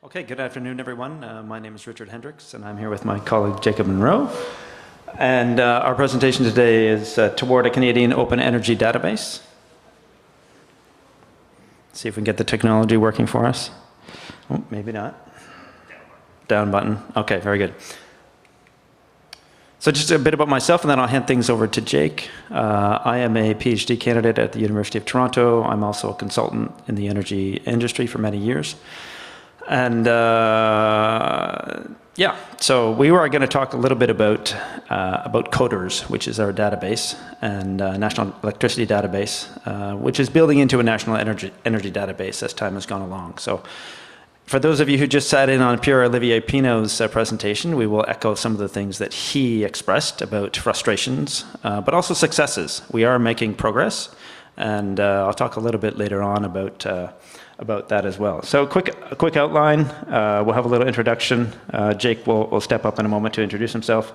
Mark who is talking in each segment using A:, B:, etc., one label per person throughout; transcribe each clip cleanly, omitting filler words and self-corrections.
A: Okay, good afternoon, everyone. My name is Richard Hendricks, and I'm here with my colleague Jacob Monroe. And our presentation today is toward a Canadian open energy database. See if we can get the technology working for us. Oh, maybe not. Down button. Okay, very good. So just a bit about myself, and then I'll hand things over to Jake. I am a PhD candidate at the University of Toronto. I'm also a consultant in the energy industry for many years. And yeah, so we were going to talk a little bit about CODERS, which is our database, and National Electricity Database, which is building into a national energy database as time has gone along. So for those of you who just sat in on Pierre-Olivier Pinault's presentation, we will echo some of the things that he expressed about frustrations, but also successes. We are making progress, and I'll talk a little bit later on about that as well. So a quick outline. We'll have a little introduction. Jake will step up in a moment to introduce himself.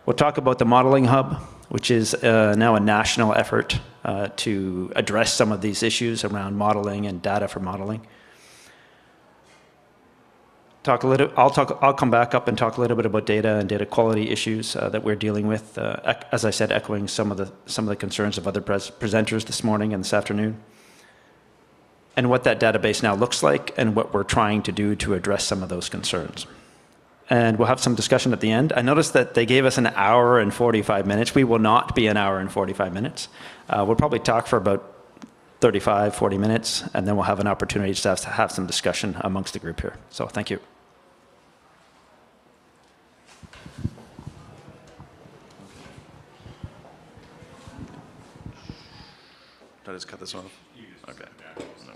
A: We'll talk about the Modeling Hub, which is now a national effort to address some of these issues around modeling and data for modeling. I'll come back up and talk a little bit about data and data quality issues that we're dealing with. As I said, echoing some of the concerns of other presenters this morning and this afternoon, and what that database now looks like and what we're trying to do to address some of those concerns. And we'll have some discussion at the end. I noticed that they gave us an hour and 45 minutes. We will not be an hour and 45 minutes. We'll probably talk for about 35, 40 minutes, and then we'll have an opportunity to have some discussion amongst the group here. So thank you.
B: Did I just cut this off? Okay,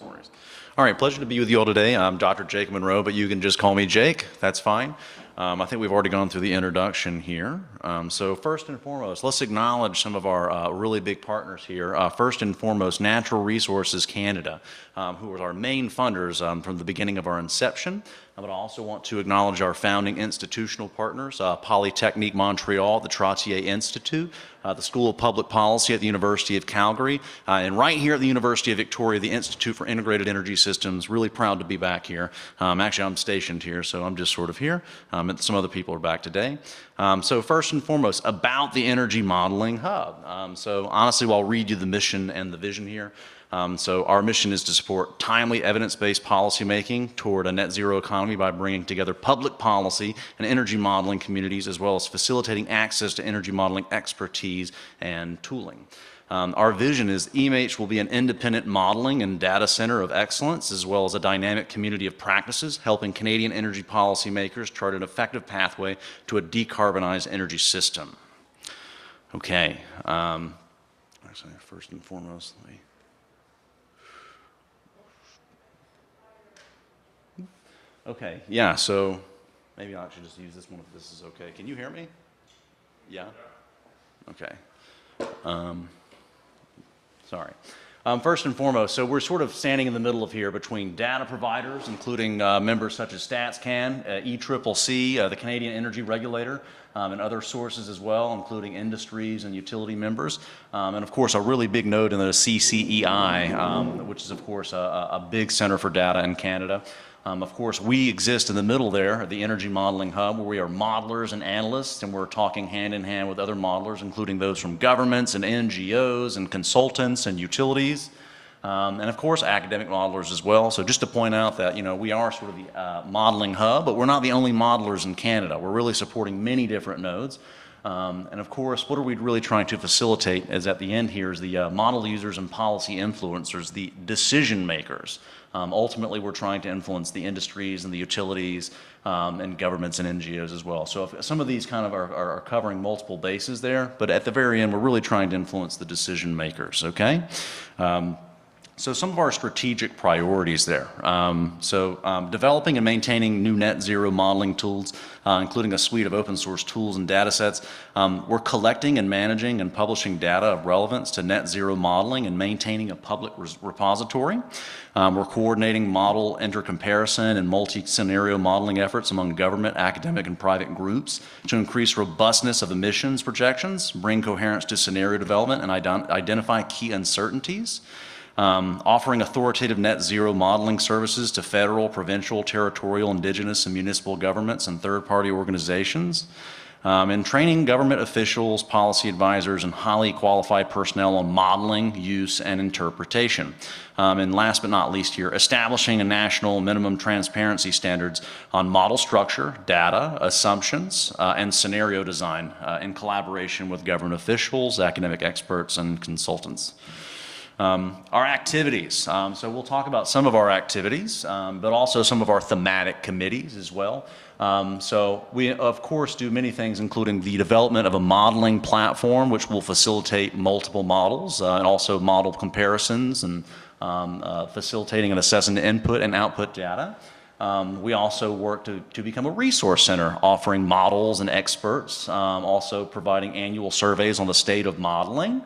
B: no worries. All right, pleasure to be with you all today. I'm Dr. Jacob Monroe, but you can just call me Jake. That's fine. I think we've already gone through the introduction here. So first and foremost, let's acknowledge some of our really big partners here. First and foremost, Natural Resources Canada, who was our main funders from the beginning of our inception. But I also want to acknowledge our founding institutional partners, Polytechnique Montreal, the Trottier Institute, the School of Public Policy at the University of Calgary, and right here at the University of Victoria, the Institute for Integrated Energy Systems. Really proud to be back here. Actually, I'm stationed here, so I'm just sort of here. And some other people are back today. So first and foremost, about the Energy Modeling Hub. So honestly, I'll read you the mission and the vision here. So our mission is to support timely evidence-based policymaking toward a net zero economy by bringing together public policy and energy modeling communities, as well as facilitating access to energy modeling expertise and tooling. Our vision is EMH will be an independent modeling and data center of excellence, as well as a dynamic community of practices, helping Canadian energy policymakers chart an effective pathway to a decarbonized energy system. Okay. Actually, first and foremost, let me... Okay, yeah, so maybe I'll actually just use this one if this is okay. Can you hear me? Yeah? Okay. Sorry. First and foremost, so we're sort of standing in the middle of here between data providers, including members such as StatsCan, ECCC, the Canadian Energy Regulator, and other sources as well, including industries and utility members. And of course, a really big node in the CCEI, which is of course a big center for data in Canada. Of course, we exist in the middle there at the Energy Modeling Hub, where we are modelers and analysts, and we're talking hand in hand with other modelers, including those from governments and NGOs and consultants and utilities, and of course, academic modelers as well. So just to point out that, you know, we are sort of the modeling hub, but we're not the only modelers in Canada. We're really supporting many different nodes. And of course, what are we really trying to facilitate is at the end here is the model users and policy influencers, the decision makers. Ultimately, we're trying to influence the industries and the utilities and governments and NGOs as well. So if some of these kind of are covering multiple bases there, but at the very end, we're really trying to influence the decision makers, okay? So some of our strategic priorities there. Developing and maintaining new net zero modeling tools, including a suite of open source tools and data sets. We're collecting and managing and publishing data of relevance to net zero modeling and maintaining a public repository. We're coordinating model intercomparison and multi-scenario modeling efforts among government, academic, and private groups to increase robustness of emissions projections, bring coherence to scenario development, and identify key uncertainties. offering authoritative net zero modeling services to federal, provincial, territorial, indigenous, and municipal governments and third-party organizations, and training government officials, policy advisors, and highly qualified personnel on modeling, use, and interpretation. And last but not least here, establishing a national minimum transparency standards on model structure, data, assumptions, and scenario design in collaboration with government officials, academic experts, and consultants. Our activities. So we'll talk about some of our activities, but also some of our thematic committees as well. So we, of course, do many things, including the development of a modeling platform, which will facilitate multiple models and also model comparisons and facilitating and assessing the input and output data. We also work to become a resource center, offering models and experts, also providing annual surveys on the state of modeling,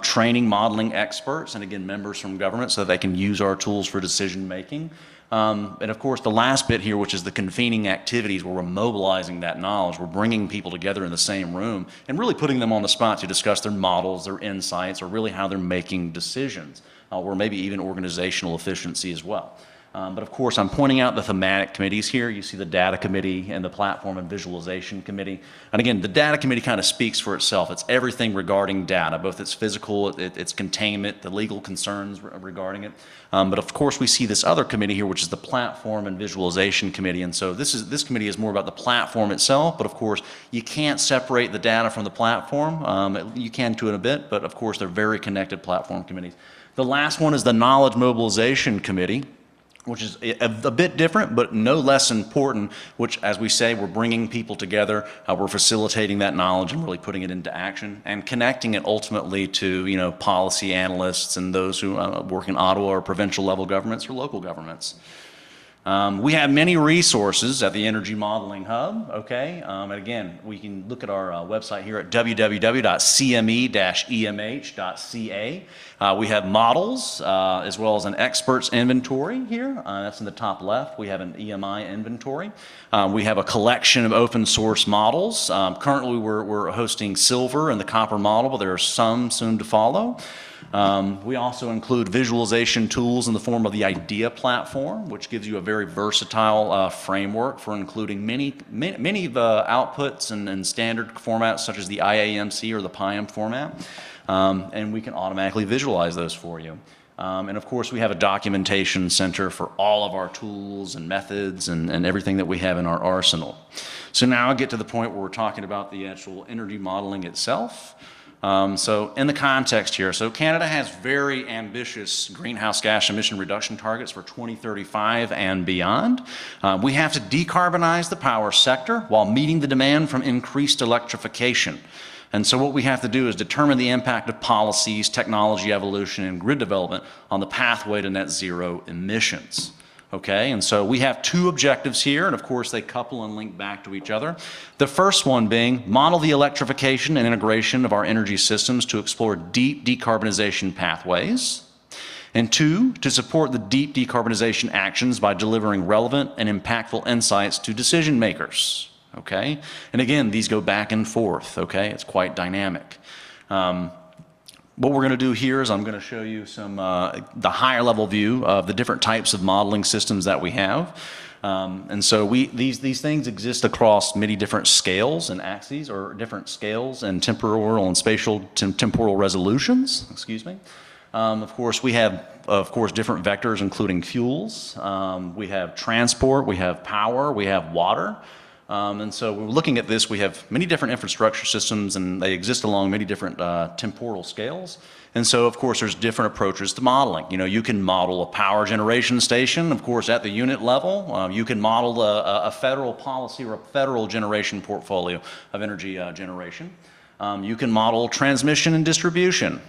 B: training modeling experts, and again, members from government so that they can use our tools for decision making. And of course, the last bit here, which is the convening activities, where we're mobilizing that knowledge. We're bringing people together in the same room and really putting them on the spot to discuss their models, their insights, or really how they're making decisions, or maybe even organizational efficiency as well. But of course, I'm pointing out the thematic committees here. You see the data committee and the platform and visualization committee. And again, the data committee kind of speaks for itself. It's everything regarding data, both its physical, its containment, the legal concerns regarding it. But of course, we see this other committee here, which is the platform and visualization committee. And so this committee is more about the platform itself. But of course, you can't separate the data from the platform. You can to it a bit, but of course, they're very connected platform committees. The last one is the knowledge mobilization committee, which is a bit different, but no less important, which, as we say, we're bringing people together, we're facilitating that knowledge and really putting it into action and connecting it ultimately to, policy analysts and those who work in Ottawa or provincial level governments or local governments. We have many resources at the Energy Modeling Hub, okay? And again, we can look at our website here at www.cme-emh.ca. We have models as well as an experts inventory here. That's in the top left. We have an EMI inventory. We have a collection of open source models. Currently, we're hosting silver and the copper model, but there are some soon to follow. We also include visualization tools in the form of the IDEA platform, which gives you a very versatile framework for including many outputs and standard formats such as the IAMC or the PIAM format, and we can automatically visualize those for you. And of course, we have a documentation center for all of our tools and methods and everything that we have in our arsenal. So now I get to the point where we're talking about the actual energy modeling itself. So in the context here, so Canada has very ambitious greenhouse gas emission reduction targets for 2035 and beyond. We have to decarbonize the power sector while meeting the demand from increased electrification. And so what we have to do is determine the impact of policies, technology evolution, and grid development on the pathway to net zero emissions. Okay, and so we have two objectives here, and of course they couple and link back to each other. The first one being model the electrification and integration of our energy systems to explore deep decarbonization pathways. And two, to support the deep decarbonization actions by delivering relevant and impactful insights to decision makers. Okay, and again, these go back and forth, okay, it's quite dynamic. What we're going to do here is I'm going to show you some the higher level view of the different types of modeling systems that we have. And so these things exist across many different scales and axes, or different scales and temporal and spatial temporal resolutions, excuse me. Of course, we have, different vectors, including fuels. We have transport, we have power, we have water. And so we're looking at this, we have many different infrastructure systems and they exist along many different temporal scales. And so, of course, there's different approaches to modeling. You can model a power generation station, of course, at the unit level. You can model a federal policy or a federal generation portfolio of energy generation. You can model transmission and distribution.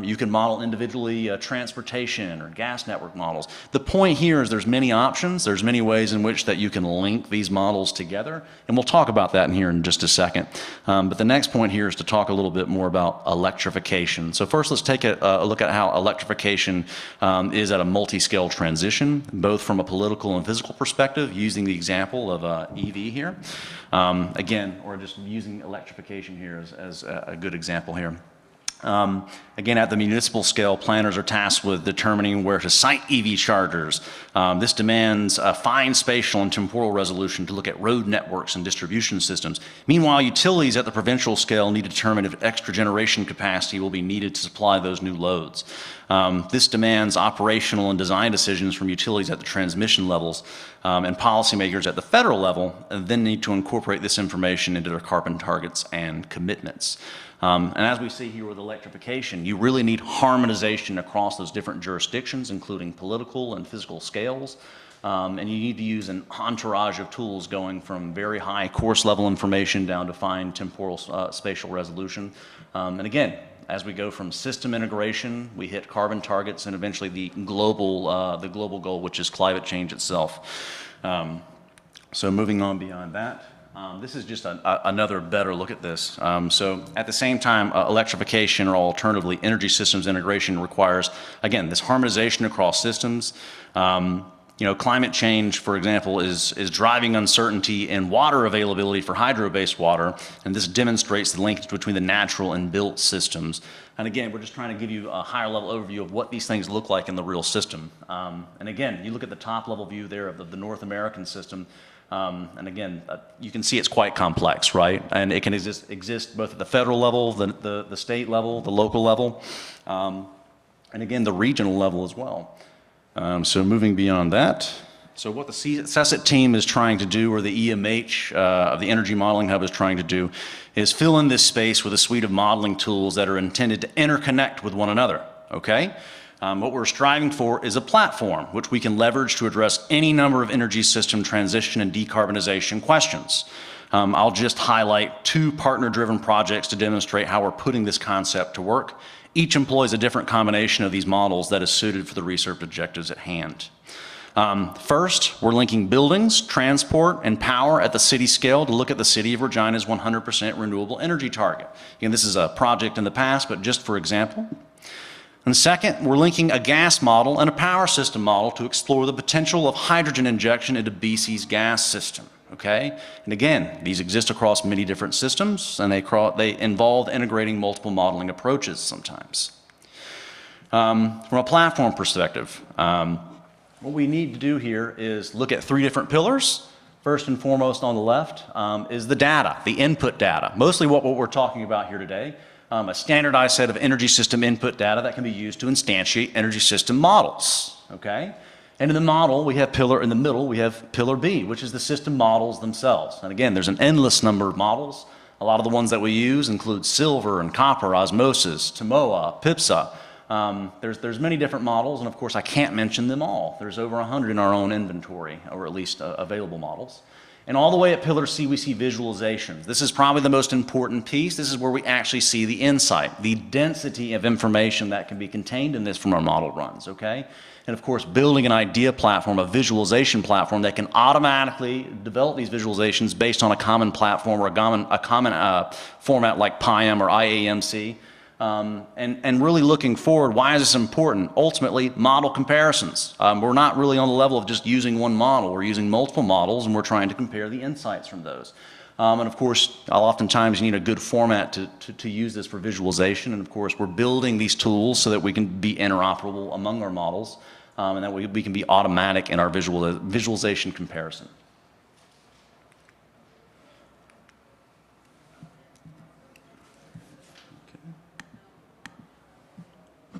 B: You can model individually transportation or gas network models. The point here is there's many options. There's many ways in which that you can link these models together. And we'll talk about that in here in just a second. But the next point here is to talk a little bit more about electrification. So first, let's take a look at how electrification is at a multi-scale transition, both from a political and physical perspective, using the example of EV here. Again, or just using electrification here as a good example here. Again, at the municipal scale, planners are tasked with determining where to site EV chargers. This demands a fine spatial and temporal resolution to look at road networks and distribution systems. Meanwhile, utilities at the provincial scale need to determine if extra generation capacity will be needed to supply those new loads. This demands operational and design decisions from utilities at the transmission levels, and policymakers at the federal level then need to incorporate this information into their carbon targets and commitments. And as we see here with electrification, you really need harmonization across those different jurisdictions, including political and physical scales. And you need to use an entourage of tools going from very high course level information down to fine temporal spatial resolution. And again, as we go from system integration, we hit carbon targets and eventually the global goal, which is climate change itself. So moving on beyond that. This is just another better look at this. So at the same time, electrification or alternatively energy systems integration requires, again, this harmonization across systems. Climate change, for example, is driving uncertainty in water availability for hydro-based water, and this demonstrates the linkage between the natural and built systems. And again, we're just trying to give you a higher level overview of what these things look like in the real system. And again, you look at the top level view there of the North American system, and again, you can see it's quite complex, right? And it can exist both at the federal level, the state level, the local level, and again, the regional level as well. So moving beyond that, so what the CESIT team is trying to do, or the EMH of the Energy Modeling Hub is trying to do, is fill in this space with a suite of modeling tools that are intended to interconnect with one another, okay? What we're striving for is a platform which we can leverage to address any number of energy system transition and decarbonization questions. I'll just highlight 2 partner-driven projects to demonstrate how we're putting this concept to work. Each employs a different combination of these models that is suited for the research objectives at hand. First, we're linking buildings, transport, and power at the city scale to look at the City of Regina's 100% renewable energy target. Again, this is a project in the past, but just for example. And second, we're linking a gas model and a power system model to explore the potential of hydrogen injection into BC's gas system, okay? And again, these exist across many different systems, and they involve integrating multiple modeling approaches sometimes. From a platform perspective, what we need to do here is look at 3 different pillars. First and foremost on the left is the data, the input data. Mostly what we're talking about here today. A standardized set of energy system input data that can be used to instantiate energy system models, okay? And in the model, we have in the middle, we have pillar B, which is the system models themselves. And again, there's an endless number of models. A lot of the ones that we use include silver and copper, osmosis, TOMOA, PIPSA. There's many different models, and of course, I can't mention them all. There's over 100 in our own inventory, or at least available models. And all the way at pillar C, we see visualizations. This is probably the most important piece. This is where we actually see the insight, the density of information that can be contained in this from our model runs, okay? And of course, building an idea platform, a visualization platform that can automatically develop these visualizations based on a common platform or a common format like PIAM or IAMC. And really looking forward, why is this important? Ultimately, model comparisons. We're not really on the level of just using one model. We're using multiple models, and we're trying to compare the insights from those. And of course, oftentimes you need a good format to use this for visualization. And of course, we're building these tools so that we can be interoperable among our models, and that we can be automatic in our visualization comparison.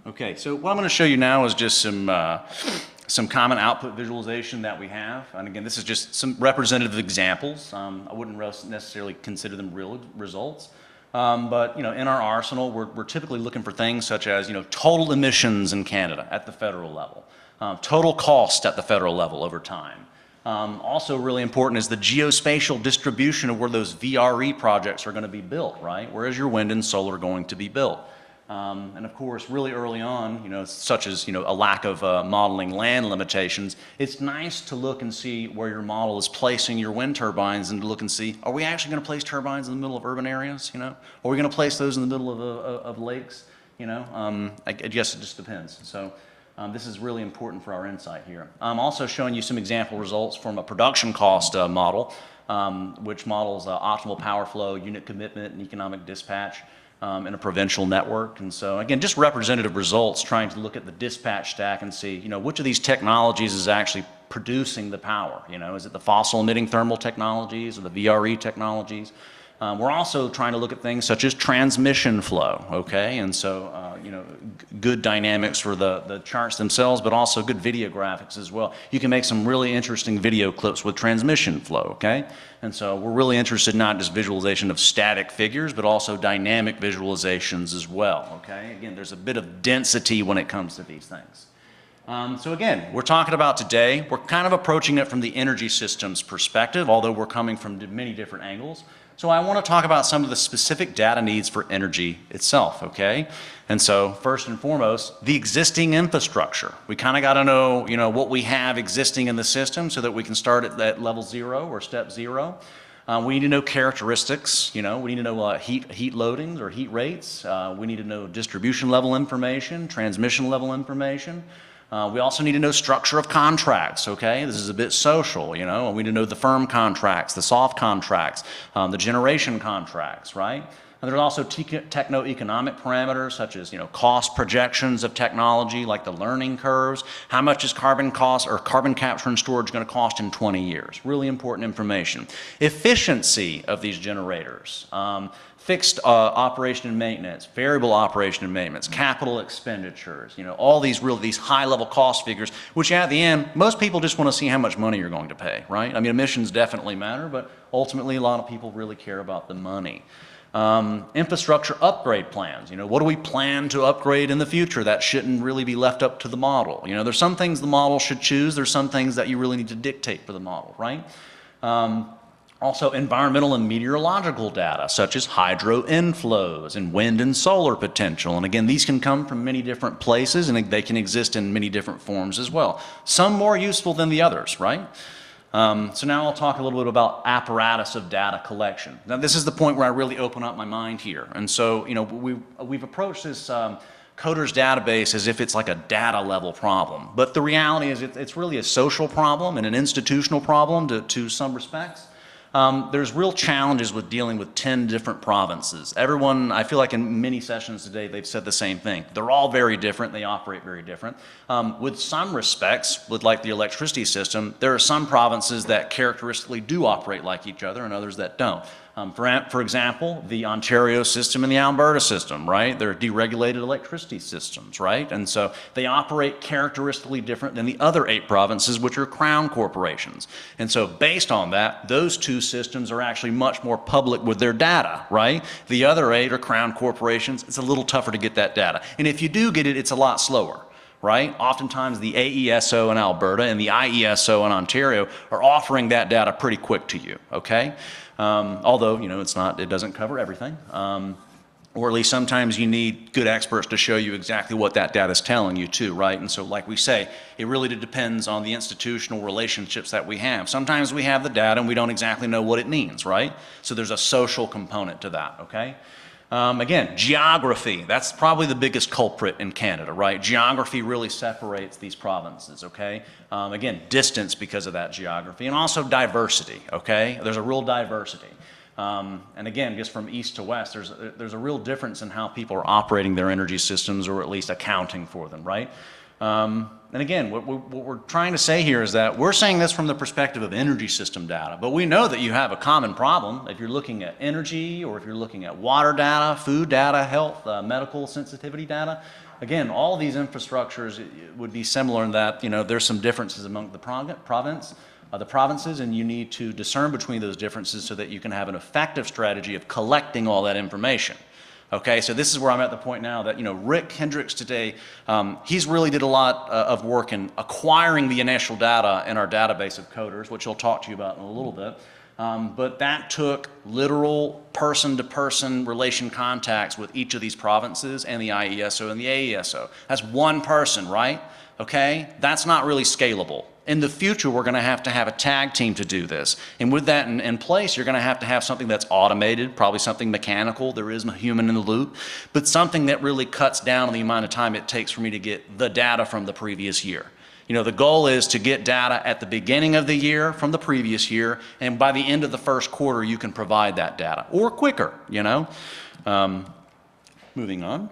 B: Okay, so what I'm going to show you now is just some common output visualization that we have. And again, this is just some representative examples. I wouldn't necessarily consider them real results. But in our arsenal, we're typically looking for things such as total emissions in Canada at the federal level, total cost at the federal level over time. Also really important is the geospatial distribution of where those VRE projects are going to be built, right? Where is your wind and solar going to be built? And of course, really early on, such as, a lack of modeling land limitations, it's nice to look and see where your model is placing your wind turbines and to look and see, are we actually going to place turbines in the middle of urban areas, Are we going to place those in the middle of lakes, I guess it just depends. So this is really important for our insight here. I'm also showing you some example results from a production cost model, which models optimal power flow, unit commitment, and economic dispatch. in a provincial network. And so again, just representative results, trying to look at the dispatch stack and see, which of these technologies is actually producing the power. Is it the fossil emitting thermal technologies or the VRE technologies? We're also trying to look at things such as transmission flow, okay? And so, good dynamics for the charts themselves, but also good video graphics as well. You can make some really interesting video clips with transmission flow, okay? And so we're really interested not just visualization of static figures, but also dynamic visualizations as well, okay? Again, there's a bit of density when it comes to these things. So again, we're talking about today, we're kind of approaching it from the energy systems perspective, although we're coming from many different angles. So I want to talk about some of the specific data needs for energy itself, okay? And so first and foremost, the existing infrastructure. We kind of got to know, what we have existing in the system so that we can start at that level 0 or step 0. We need to know characteristics, we need to know heat loadings or heat rates. We need to know distribution level information, transmission level information. We also need to know structure of contracts, okay? This is a bit social, we need to know the firm contracts, the soft contracts, the generation contracts, right? And there's also techno-economic parameters such as, cost projections of technology like the learning curves. How much is carbon capture and storage going to cost in 20 years? Really important information. Efficiency of these generators. Fixed operation and maintenance, variable operation and maintenance, capital expenditures, all these high-level cost figures, which at the end, most people just want to see how much money you're going to pay, right? I mean, emissions definitely matter, but ultimately a lot of people really care about the money. Infrastructure upgrade plans, what do we plan to upgrade in the future? That shouldn't really be left up to the model. There's some things the model should choose, there's some things that you really need to dictate for the model, right? Also, environmental and meteorological data, such as hydro inflows and wind and solar potential. And again, these can come from many different places, and they can exist in many different forms as well. Some more useful than the others, right? So now I'll talk a little bit about apparatus of data collection. Now, this is the point where I really open up my mind here. And so, we've approached this Coders database as if it's like a data level problem. But the reality is it's really a social problem and an institutional problem to some respects. There's real challenges with dealing with 10 different provinces. Everyone, I feel like in many sessions today, they've said the same thing. They're all very different. They operate very different. With some respects, with like the electricity system, there are some provinces that characteristically do operate like each other and others that don't. For example, the Ontario system and the Alberta system, right? They're deregulated electricity systems, right? And so they operate characteristically different than the other 8 provinces, which are crown corporations. And so based on that, those 2 systems are actually much more public with their data, right? The other 8 are crown corporations. It's a little tougher to get that data. And if you do get it, it's a lot slower. Right? Oftentimes the AESO in Alberta and the IESO in Ontario are offering that data pretty quick to you, okay? Although, it doesn't cover everything. Or at least sometimes you need good experts to show you exactly what that data is telling you too, right? And so like we say, it really depends on the institutional relationships that we have. Sometimes we have the data and we don't exactly know what it means, right? So there's a social component to that, okay? Again, geography, that's probably the biggest culprit in Canada, right? Geography really separates these provinces, okay? Again, distance because of that geography, and also diversity, okay? There's a real diversity. And again, just from east to west, there's a real difference in how people are operating their energy systems, or at least accounting for them, right? And again, what we're trying to say here is that we're saying this from the perspective of energy system data, but we know that you have a common problem if you're looking at energy, or if you're looking at water data, food data, health, medical sensitivity data. Again, all these infrastructures would be similar in that, there's some differences among the provinces, and you need to discern between those differences so that you can have an effective strategy of collecting all that information. Okay, so this is where I'm at the point now that, Rick Hendricks today, he's really did a lot of work in acquiring the initial data in our database of coders, which he'll talk to you about in a little bit. But that took literal person-to-person relation contacts with each of these provinces and the IESO and the AESO. That's one person, right? Okay, that's not really scalable. In the future, we're going to have a tag team to do this. And with that in place, you're going to have something that's automated, probably something mechanical. There is a human in the loop, but something that really cuts down on the amount of time it takes for me to get the data from the previous year. The goal is to get data at the beginning of the year from the previous year, and by the end of the first quarter, you can provide that data, or quicker, Moving on.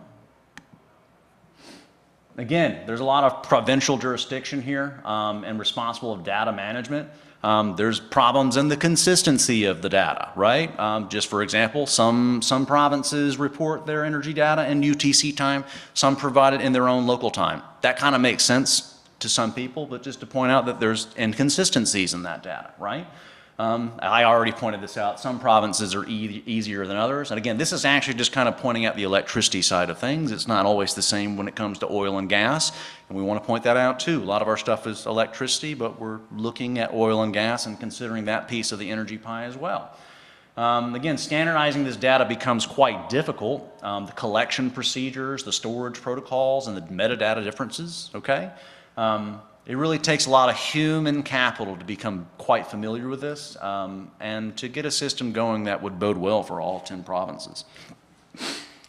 B: Again, there's a lot of provincial jurisdiction here and responsible of data management. There's problems in the consistency of the data, right? Just for example, some provinces report their energy data in UTC time, some provide it in their own local time. That kind of makes sense to some people, but just to point out that there's inconsistencies in that data, right? I already pointed this out. Some provinces are easier than others. And again, this is actually just kind of pointing out the electricity side of things. It's not always the same when it comes to oil and gas. And we want to point that out too. A lot of our stuff is electricity, but we're looking at oil and gas and considering that piece of the energy pie as well. Again, standardizing this data becomes quite difficult. The collection procedures, the storage protocols, and the metadata differences, okay? It really takes a lot of human capital to become quite familiar with this and to get a system going that would bode well for all 10 provinces.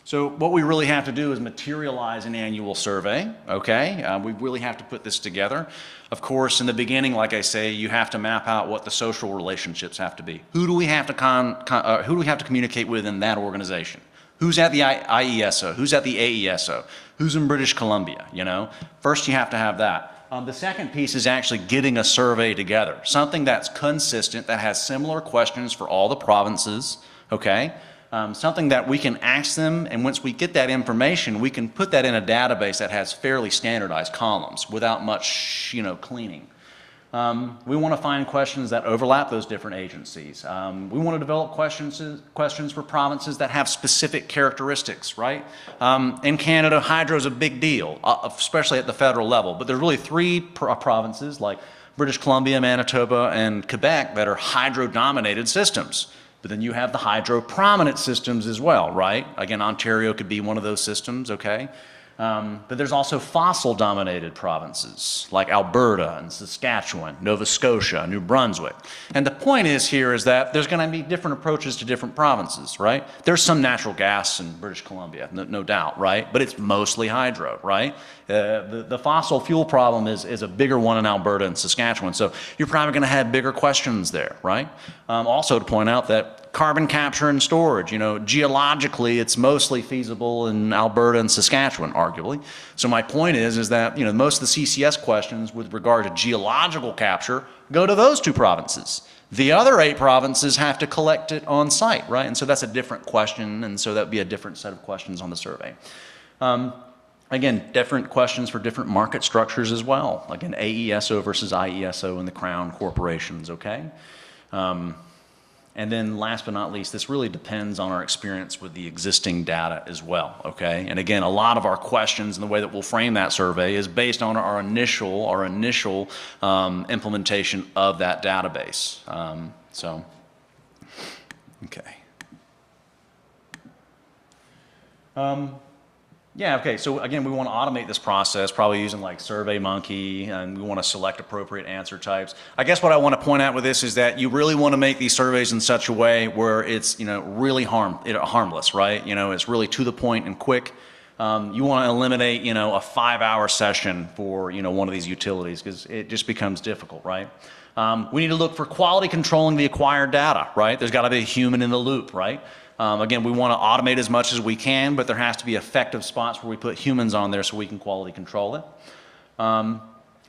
B: So what we really have to do is materialize an annual survey, okay? We really have to put this together. Of course, in the beginning, like I say, you have to map out what the social relationships have to be. Who do we have to communicate with in that organization? Who's at the IESO? Who's at the AESO? Who's in British Columbia, you know? First, you have to have that. The second piece is actually getting a survey together, something that's consistent, that has similar questions for all the provinces, okay? Something that we can ask them, and once we get that information, we can put that in a database that has fairly standardized columns without much, you know, cleaning. We want to find questions that overlap those different agencies. We want to develop questions for provinces that have specific characteristics, right? In Canada, hydro is a big deal, especially at the federal level, but there's really three provinces like British Columbia, Manitoba, and Quebec that are hydro-dominated systems. But then you have the hydro-prominent systems as well, right? Again, Ontario could be one of those systems, okay? But there's also fossil-dominated provinces like Alberta and Saskatchewan, Nova Scotia, New Brunswick. And the point is here is that there's going to be different approaches to different provinces, right? There's some natural gas in British Columbia, no doubt, right? But it's mostly hydro, right? The fossil fuel problem is a bigger one in Alberta and Saskatchewan, so you're probably going to have bigger questions there, right? Also to point out that carbon capture and storage, you know, geologically, it's mostly feasible in Alberta and Saskatchewan, arguably. So my point is that, you know, most of the CCS questions with regard to geological capture go to those two provinces. The other 8 provinces have to collect it on site, right? And so that's a different question, and so that would be a different set of questions on the survey. Again, different questions for different market structures as well. Again, AESO versus IESO and the Crown corporations, okay? And then last but not least, this really depends on our experience with the existing data as well, okay? And again, a lot of our questions and the way that we'll frame that survey is based on our initial implementation of that database. Okay. Yeah, okay, so again, we want to automate this process, probably using like SurveyMonkey, and we want to select appropriate answer types. I guess what I want to point out with this is that you really want to make these surveys in such a way where it's, you know, really harmless, right? You know, it's really to the point and quick. You want to eliminate, you know, a 5-hour session for, you know, one of these utilities because it just becomes difficult, right? We need to look for quality controlling the acquired data, right? There's got to be a human in the loop, right? Again, we want to automate as much as we can, but there has to be effective spots where we put humans on there so we can quality control it.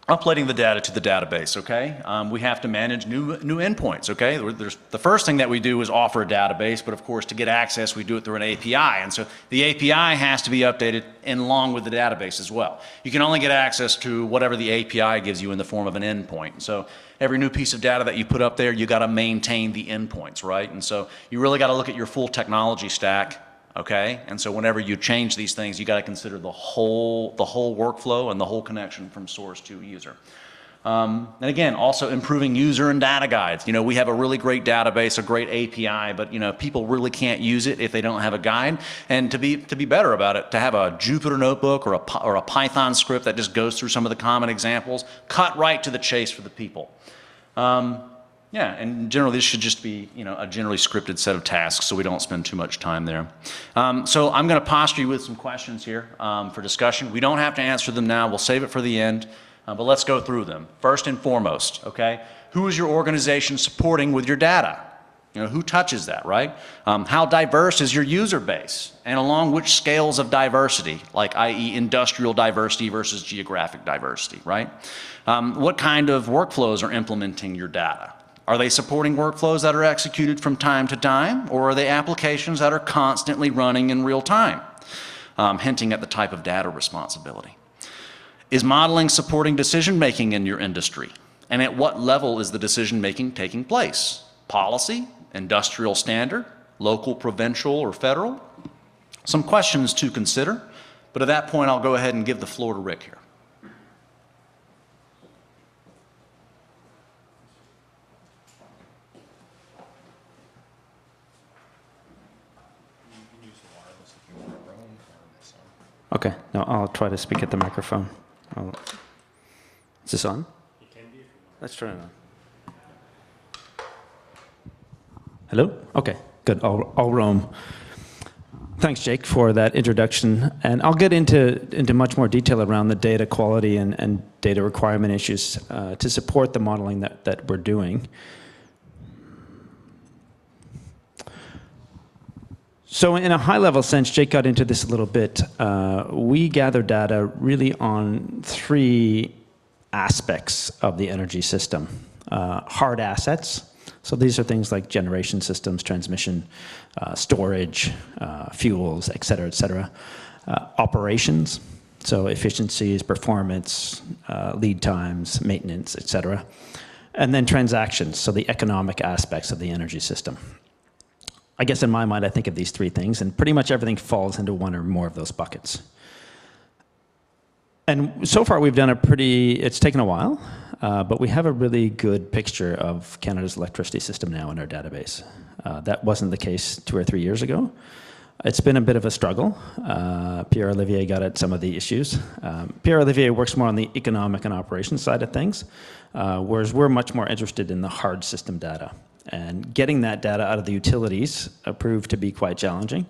B: Uploading the data to the database, okay? We have to manage new endpoints, okay? The first thing that we do is offer a database, but of course to get access we do it through an API, and so the API has to be updated along with the database as well. You can only get access to whatever the API gives you in the form of an endpoint. So every new piece of data that you put up there, you got to maintain the endpoints, right? And so you really got to look at your full technology stack, okay? And so whenever you change these things, you got to consider the whole workflow and the whole connection from source to user. And again, also improving user and data guides. You know, we have a really great database, a great API, but you know, people really can't use it if they don't have a guide. And to be better about it, to have a Jupyter notebook or a Python script that just goes through some of the common examples, cut right to the chase for the people. Yeah, and generally this should just be, you know, a generally scripted set of tasks so we don't spend too much time there. So I'm going to posture you with some questions here for discussion. We don't have to answer them now. We'll save it for the end, but let's go through them. First and foremost, okay, who is your organization supporting with your data? You know, who touches that, right? How diverse is your user base? And along which scales of diversity, like i.e. industrial diversity versus geographic diversity, right? What kind of workflows are implementing your data? Are they supporting workflows that are executed from time to time, or are they applications that are constantly running in real time? Hinting at the type of data responsibility. Is modeling supporting decision-making in your industry? And at what level is the decision-making taking place? Policy, industrial standard, local, provincial, or federal? Some questions to consider, but at that point I'll go ahead and give the floor to Rick here.
A: Okay, no, I'll try to speak at the microphone. Is this on? It can be if you want. Let's turn it on. Hello? Okay, good. I'll roam. Thanks, Jake, for that introduction. And I'll get into much more detail around the data quality and data requirement issues to support the modeling that we're doing. So in a high-level sense, Jake got into this a little bit. We gather data really on three aspects of the energy system. Hard assets. So these are things like generation systems, transmission, storage, fuels, et cetera, et cetera. Operations, so efficiencies, performance, lead times, maintenance, et cetera. And then transactions, so the economic aspects of the energy system. I guess in my mind, I think of these three things, and pretty much everything falls into one or more of those buckets. And so far, we've done it's taken a while, but we have a really good picture of Canada's electricity system now in our database. That wasn't the case 2 or 3 years ago. It's been a bit of a struggle. Pierre-Olivier got at some of the issues. Pierre-Olivier works more on the economic and operations side of things, whereas we're much more interested in the hard system data. And getting that data out of the utilities proved to be quite challenging.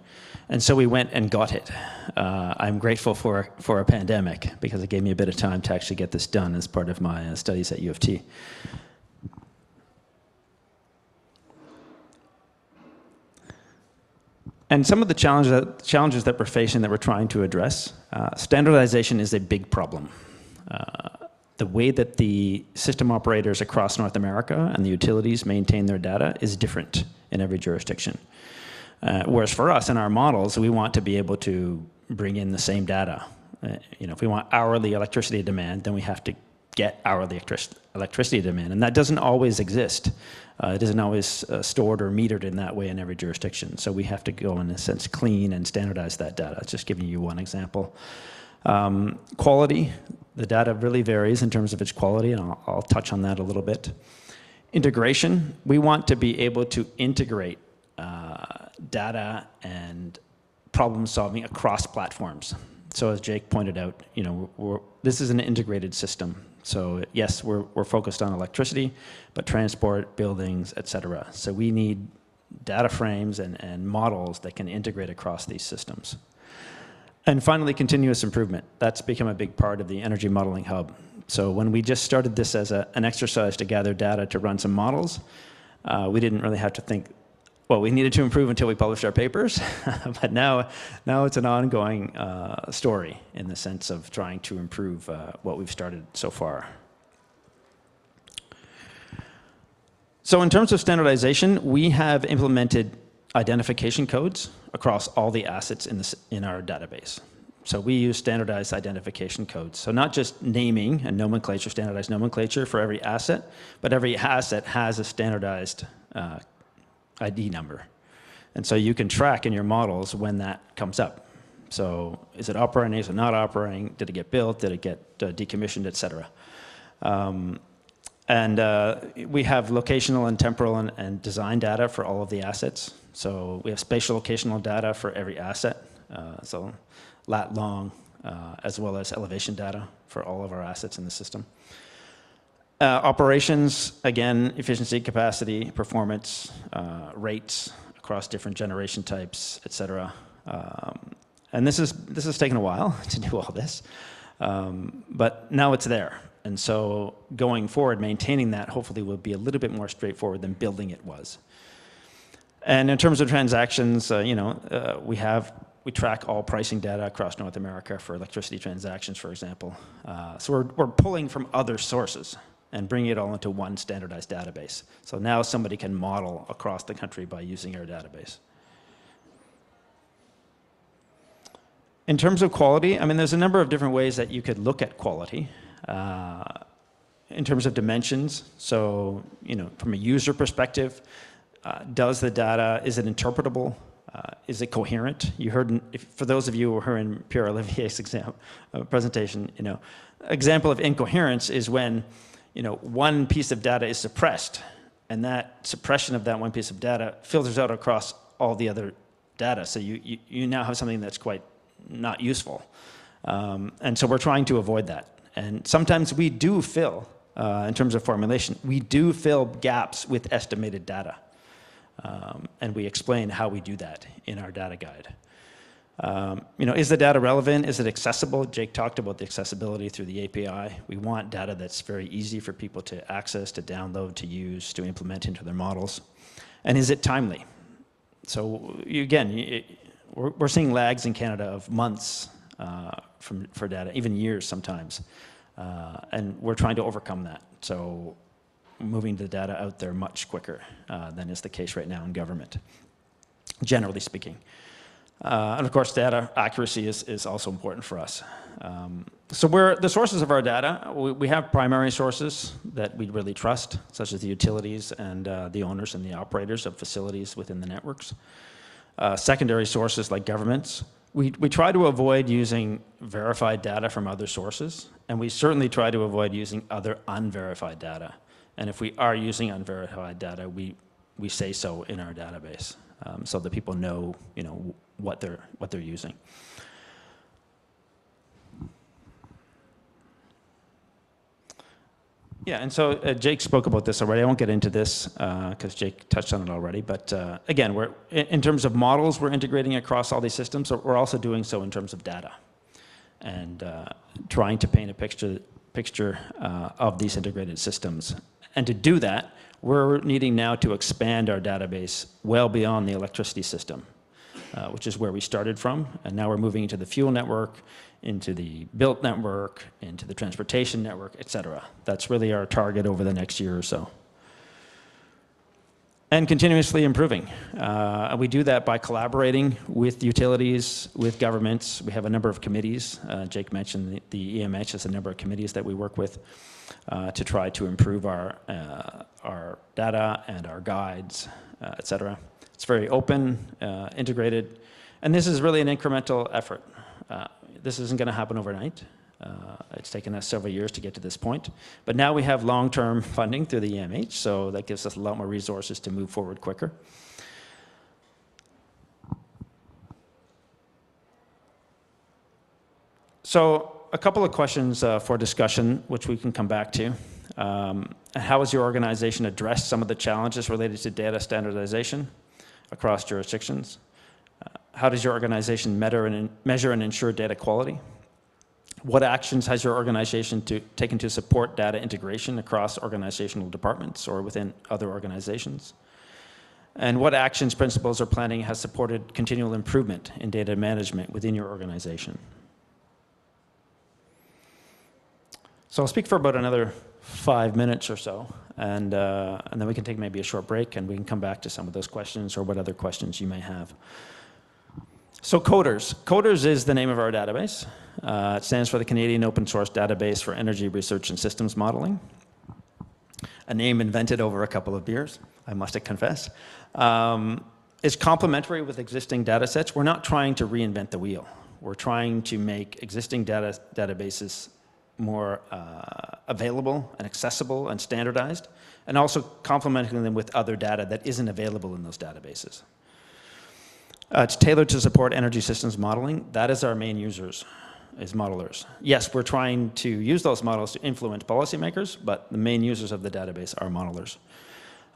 A: And so we went and got it. I'm grateful for a pandemic because it gave me a bit of time to actually get this done as part of my studies at U of T. And some of the challenges that we're facing that we're trying to address, standardization is a big problem. The way that the system operators across North America and the utilities maintain their data is different in every jurisdiction. Whereas for us in our models, we want to be able to bring in the same data. If we want hourly electricity demand, then we have to get hourly electricity demand, and that doesn't always exist. It isn't always stored or metered in that way in every jurisdiction. So we have to go, in a sense, clean and standardize that data. Just giving you one example. Quality, the data really varies in terms of its quality, and I'll touch on that a little bit. Integration, we want to be able to integrate data and problem solving across platforms. So as Jake pointed out, this is an integrated system. So yes, we're focused on electricity, but transport, buildings, et cetera. So we need data frames and models that can integrate across these systems. And finally, continuous improvement. That's become a big part of the Energy Modeling Hub. So when we just started this as an exercise to gather data to run some models, we didn't really have to think, well, we needed to improve until we published our papers, but now it's an ongoing story in the sense of trying to improve what we've started so far. So in terms of standardization, we have implemented identification codes across all the assets in our database. So we use standardized identification codes. So not just naming and nomenclature, standardized nomenclature for every asset, but every asset has a standardized ID number. And so you can track in your models when that comes up. So is it operating, is it not operating, did it get built, did it get decommissioned, et cetera. We have locational and temporal and design data for all of the assets. So we have spatial locational data for every asset, so lat long, as well as elevation data for all of our assets in the system. Operations, again, efficiency, capacity, performance, rates across different generation types, et cetera. And this has taken a while to do all this, but now it's there. And so going forward, maintaining that hopefully will be a little bit more straightforward than building it was. And in terms of transactions, we track all pricing data across North America for electricity transactions, for example. So we're pulling from other sources and bringing it all into one standardized database. So now somebody can model across the country by using our database. In terms of quality, I mean, there's a number of different ways that you could look at quality. In terms of dimensions, so, from a user perspective, does the data, is it interpretable? Is it coherent? You heard, for those of you who were in Pierre Olivier's presentation, example of incoherence is when, one piece of data is suppressed, and that suppression of that one piece of data filters out across all the other data. So you now have something that's quite not useful. And so we're trying to avoid that. And sometimes we do fill, in terms of formulation, we do fill gaps with estimated data. And we explain how we do that in our data guide. Is the data relevant? Is it accessible? Jake talked about the accessibility through the API. We want data that's very easy for people to access, to download, to use, to implement into their models. And is it timely? So again, we're seeing lags in Canada of months for data, even years sometimes. And we're trying to overcome that. So moving the data out there much quicker than is the case right now in government, generally speaking. And of course, data accuracy is also important for us. So the sources of our data, we have primary sources that we really trust, such as the utilities and the owners and the operators of facilities within the networks. Secondary sources like governments. We try to avoid using verified data from other sources, and we certainly try to avoid using other unverified data. And if we are using unverified data, we say so in our database, so that people know, what they're using. Yeah, and so Jake spoke about this already. I won't get into this because Jake touched on it already. But again, in terms of models, we're integrating across all these systems. So we're also doing so in terms of data, and trying to paint a picture of these integrated systems. And to do that, we're needing now to expand our database well beyond the electricity system, which is where we started from. And now we're moving into the fuel network, into the built network, into the transportation network, et cetera. That's really our target over the next year or so. And continuously improving. We do that by collaborating with utilities, with governments. We have a number of committees. Jake mentioned the EMH has a number of committees that we work with to try to improve our data and our guides, et cetera. It's very open, integrated, and this is really an incremental effort. This isn't going to happen overnight. It's taken us several years to get to this point, but now we have long-term funding through the EMH, so that gives us a lot more resources to move forward quicker. So a couple of questions for discussion, which we can come back to. How has your organization addressed some of the challenges related to data standardization across jurisdictions? How does your organization measure and ensure data quality? What actions has your organization taken to support data integration across organizational departments or within other organizations? And what actions, principles, or planning has supported continual improvement in data management within your organization? So I'll speak for about another 5 minutes or so, and then we can take maybe a short break, and we can come back to some of those questions or what other questions you may have. So CODERS. CODERS is the name of our database. It stands for the Canadian Open Source Database for Energy Research and Systems Modeling. A name invented over a couple of beers, I must confess. It's complementary with existing data sets. We're not trying to reinvent the wheel. We're trying to make existing databases more available and accessible and standardized, and also complementing them with other data that isn't available in those databases. It's tailored to support energy systems modeling. That is our main users, is modelers. Yes, we're trying to use those models to influence policymakers, but the main users of the database are modelers.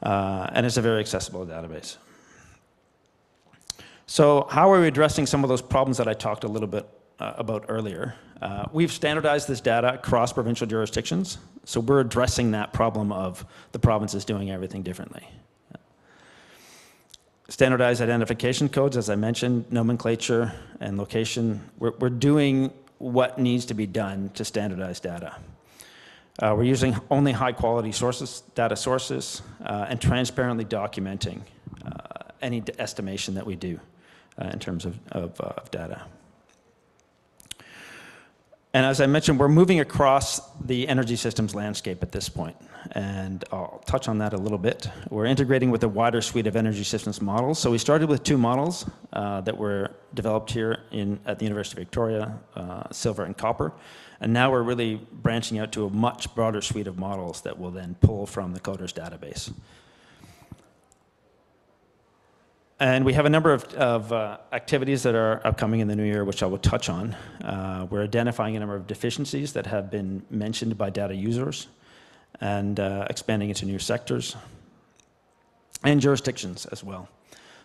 A: And it's a very accessible database. So how are we addressing some of those problems that I talked a little bit about earlier? We've standardized this data across provincial jurisdictions, so we're addressing that problem of the provinces doing everything differently. Standardized identification codes, as I mentioned, nomenclature and location. We're doing what needs to be done to standardize data. We're using only high-quality sources, data sources, and transparently documenting any estimation that we do in terms of data. And as I mentioned, we're moving across the energy systems landscape at this point, and I'll touch on that a little bit. We're integrating with a wider suite of energy systems models. So we started with 2 models that were developed here at the University of Victoria, silver and copper, and now we're really branching out to a much broader suite of models that will then pull from the Coders database. And we have a number of activities that are upcoming in the new year, which I will touch on. We're identifying a number of deficiencies that have been mentioned by data users and expanding into new sectors and jurisdictions as well.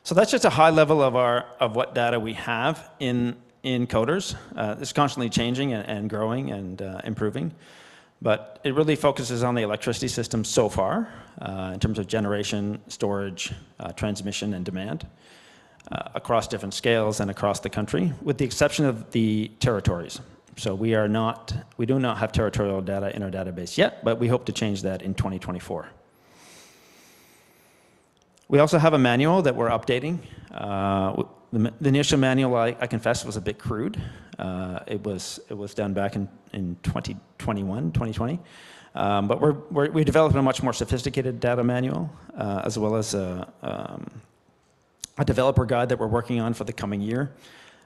A: So that's just a high level of what data we have in Coders. It's constantly changing and growing and improving. But it really focuses on the electricity system so far in terms of generation, storage, transmission, and demand across different scales and across the country, with the exception of the territories. So we do not have territorial data in our database yet, but we hope to change that in 2024. We also have a manual that we're updating. The initial manual, I confess, was a bit crude. It was done back in 2020. But we developed a much more sophisticated data manual, as well as a developer guide that we're working on for the coming year,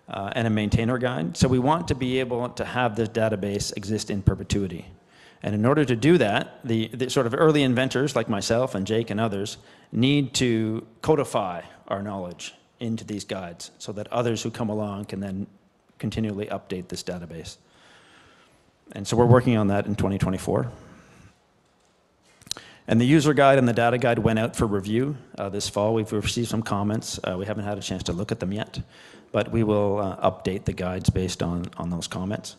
A: and a maintainer guide. So we want to be able to have this database exist in perpetuity. And in order to do that, the sort of early inventors like myself and Jake and others need to codify our knowledge into these guides so that others who come along can then continually update this database. And so we're working on that in 2024. And the user guide and the data guide went out for review this fall. We've received some comments. We haven't had a chance to look at them yet, but we will update the guides based on those comments.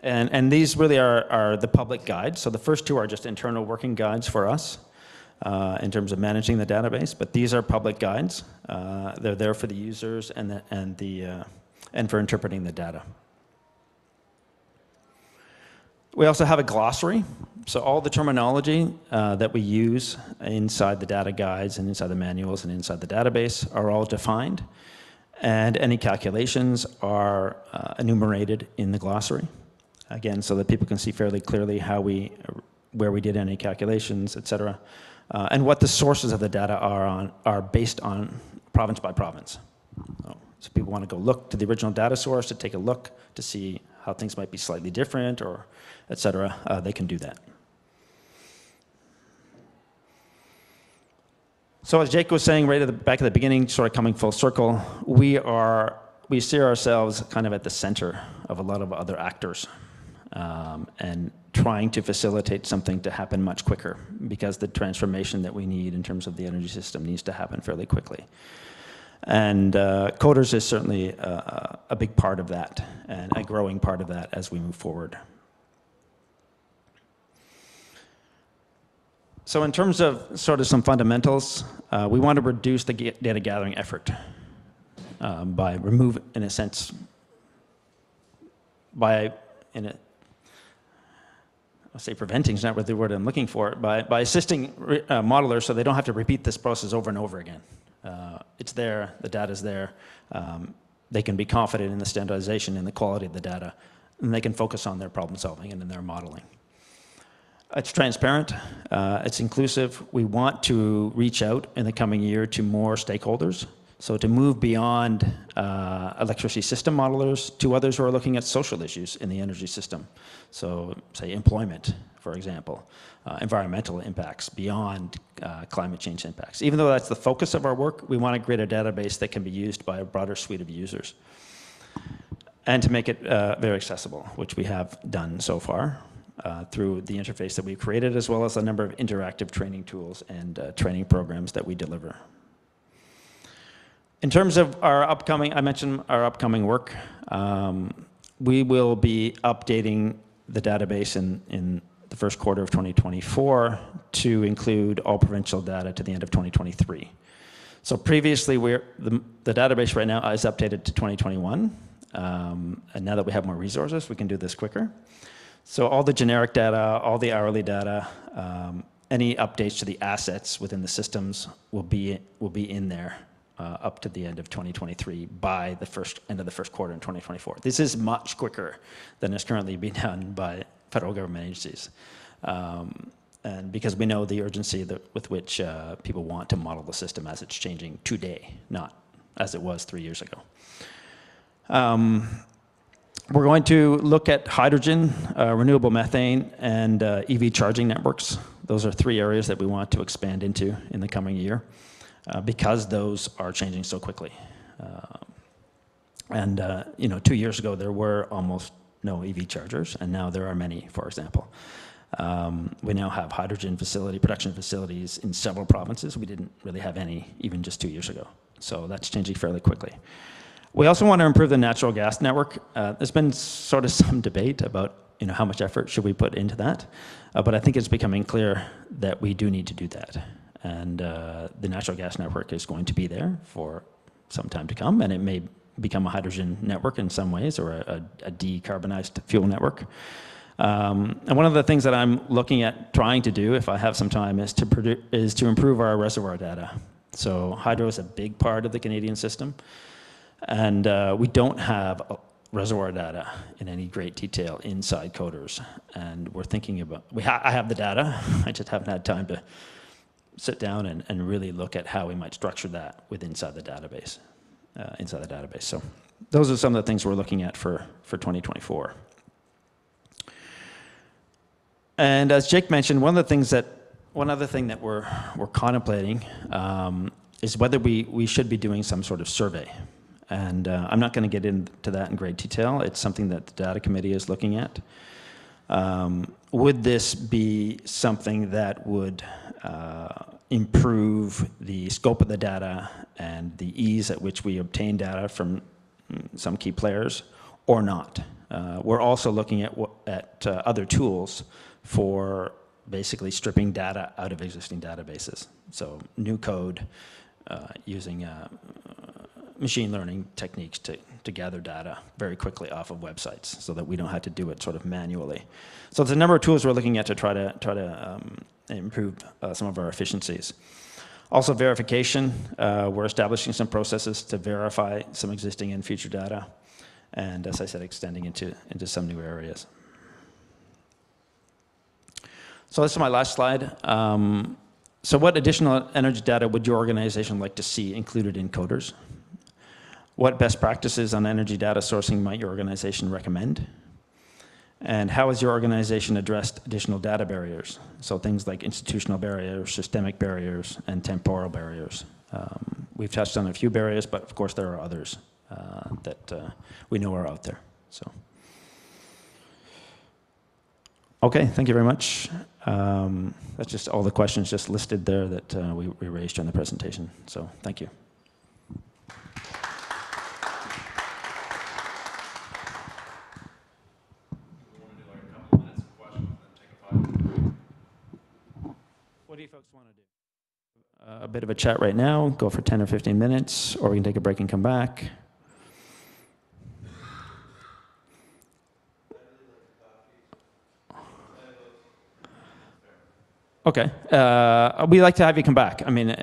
A: And these really are the public guides. So the first 2 are just internal working guides for us in terms of managing the database, but these are public guides. They're there for the users and for interpreting the data. We also have a glossary. So all the terminology that we use inside the data guides and inside the manuals and inside the database are all defined. And any calculations are enumerated in the glossary. Again, so that people can see fairly clearly where we did any calculations, et cetera. And what the sources of the data are based on province by province. So people want to go look to the original data source to take a look to see how things might be slightly different or et cetera, they can do that. So as Jake was saying right at the back of the beginning, sort of coming full circle, we see ourselves kind of at the center of a lot of other actors and trying to facilitate something to happen much quicker because the transformation that we need in terms of the energy system needs to happen fairly quickly. And Coders is certainly a big part of that and a growing part of that as we move forward. So in terms of sort of some fundamentals, we want to reduce the data gathering effort by removing, in a sense, I'll say preventing is not really the word I'm looking for, by assisting modelers so they don't have to repeat this process over and over again. It's there, the data's there. They can be confident in the standardization and the quality of the data, and they can focus on their problem solving and in their modeling. It's transparent, it's inclusive. We want to reach out in the coming year to more stakeholders. So to move beyond electricity system modelers to others who are looking at social issues in the energy system. So say employment, for example, environmental impacts beyond climate change impacts. Even though that's the focus of our work, we want to create a database that can be used by a broader suite of users. And to make it very accessible, which we have done so far. Through the interface that we've created, as well as a number of interactive training tools and training programs that we deliver. In terms of our upcoming, I mentioned our upcoming work. We will be updating the database in the the first quarter of 2024 to include all provincial data to the end of 2023. So previously, the database right now is updated to 2021. And now that we have more resources, we can do this quicker. So all the generic data, all the hourly data, any updates to the assets within the systems will be in there up to the end of 2023 by the end of the first quarter in 2024. This is much quicker than is currently being done by federal government agencies. And because we know the urgency with which people want to model the system as it's changing today, not as it was 3 years ago. We're going to look at hydrogen, renewable methane, and EV charging networks. Those are 3 areas that we want to expand into in the coming year because those are changing so quickly. And 2 years ago, there were almost no EV chargers, and now there are many, for example. We now have hydrogen production facilities in several provinces. We didn't really have any even just 2 years ago. So that's changing fairly quickly. We also want to improve the natural gas network. There's been sort of some debate about how much effort should we put into that, but I think it's becoming clear that we do need to do that. And the natural gas network is going to be there for some time to come, and it may become a hydrogen network in some ways, or a decarbonized fuel network. And one of the things that I'm looking at trying to do, if I have some time, is to improve our reservoir data. So hydro is a big part of the Canadian system. And we don't have reservoir data in any great detail inside Coders. And we're thinking about, I have the data, I just haven't had time to sit down and really look at how we might structure that inside the database. So those are some of the things we're looking at for 2024. And as Jake mentioned, one other thing that we're contemplating is whether we should be doing some sort of survey. And I'm not going to get into that in great detail. It's something that the data committee is looking at. Would this be something that would improve the scope of the data and the ease at which we obtain data from some key players, or not? We're also looking at other tools for basically stripping data out of existing databases. So new code using machine learning techniques to gather data very quickly off of websites so that we don't have to do it sort of manually. So there's a number of tools we're looking at to try to improve some of our efficiencies. Also verification, we're establishing some processes to verify some existing and future data. And as I said, extending into some new areas. So this is my last slide. So what additional energy data would your organization like to see included in Coders? What best practices on energy data sourcing might your organization recommend? And how has your organization addressed additional data barriers? So things like institutional barriers, systemic barriers, and temporal barriers. We've touched on a few barriers, but of course there are others that we know are out there. So, okay, thank you very much. That's just all the questions just listed there that we raised during the presentation. So thank you. What do you folks want to do? A bit of a chat right now, go for 10 or 15 minutes, or we can take a break and come back. Okay, we'd like to have you come back. I mean,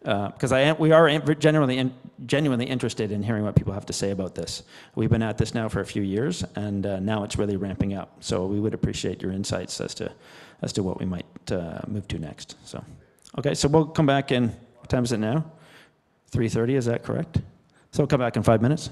A: because we are genuinely interested in hearing what people have to say about this. We've been at this now for a few years, and now it's really ramping up. So we would appreciate your insights as to what we might move to next. So, okay, so we'll come back in. What time is it now? 3:30. Is that correct? So we'll come back in 5 minutes.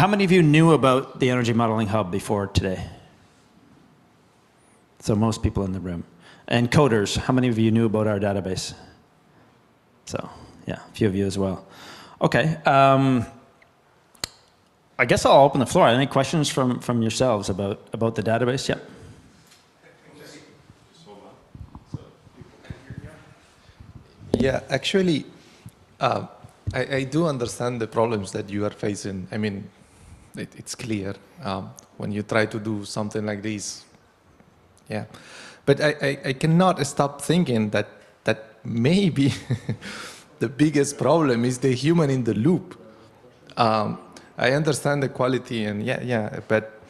A: how many of you knew about the Energy Modeling Hub before today? So most people in the room. And coders, how many of you knew about our database? So, yeah, a few of you as well. Okay. I guess I'll open the floor. Any questions from yourselves about the database? Yep.
C: Yeah, actually, I do understand the problems that you are facing. I mean, it's clear when you try to do something like this. Yeah, but I cannot stop thinking that maybe the biggest problem is the human in the loop. I understand the quality and yeah, but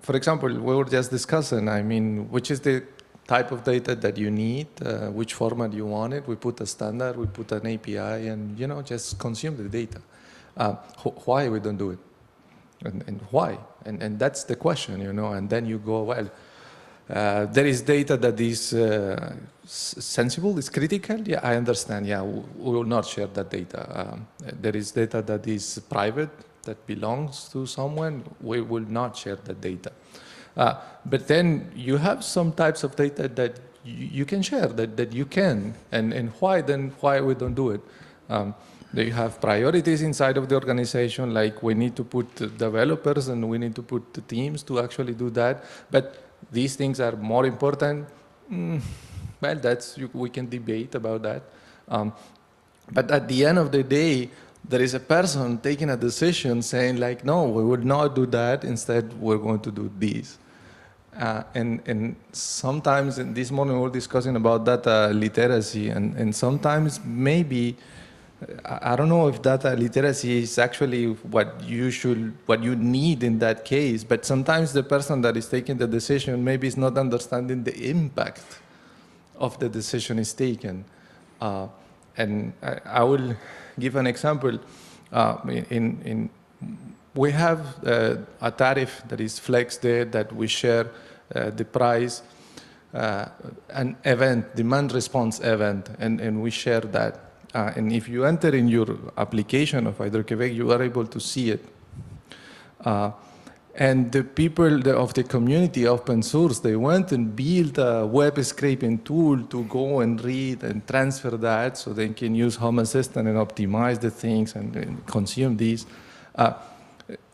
C: for example, we were just discussing, I mean, which is the type of data that you need, which format you want it. We put a standard, we put an API, and just consume the data. Why we don't do it, and why? And that's the question, And then you go, well, there is data that is sensible, is critical. Yeah, I understand. Yeah, we will not share that data. There is data that is private, that belongs to someone. We will not share that data. But then you have some types of data that you can share, that you can, and why we don't do it? They have priorities inside of the organization, like we need to put developers and we need to put the teams to actually do that. But these things are more important. Well, we can debate about that. But at the end of the day, there is a person taking a decision saying like, no, we will not do that. Instead, we're going to do this. And sometimes, in this morning, we were discussing about data literacy, and sometimes maybe, I don't know if data literacy is actually what you need in that case, but sometimes the person that is taking the decision maybe is not understanding the impact of the decision is taken. And I will give an example. We have a tariff that is Flex there that we share the price, an event, demand response event, and we share that. And if you enter in your application of Hydro-Québec, you are able to see it. And the people of the community open source, they went and built a web scraping tool to go and read and transfer that so they can use Home Assistant and optimize the things and consume these.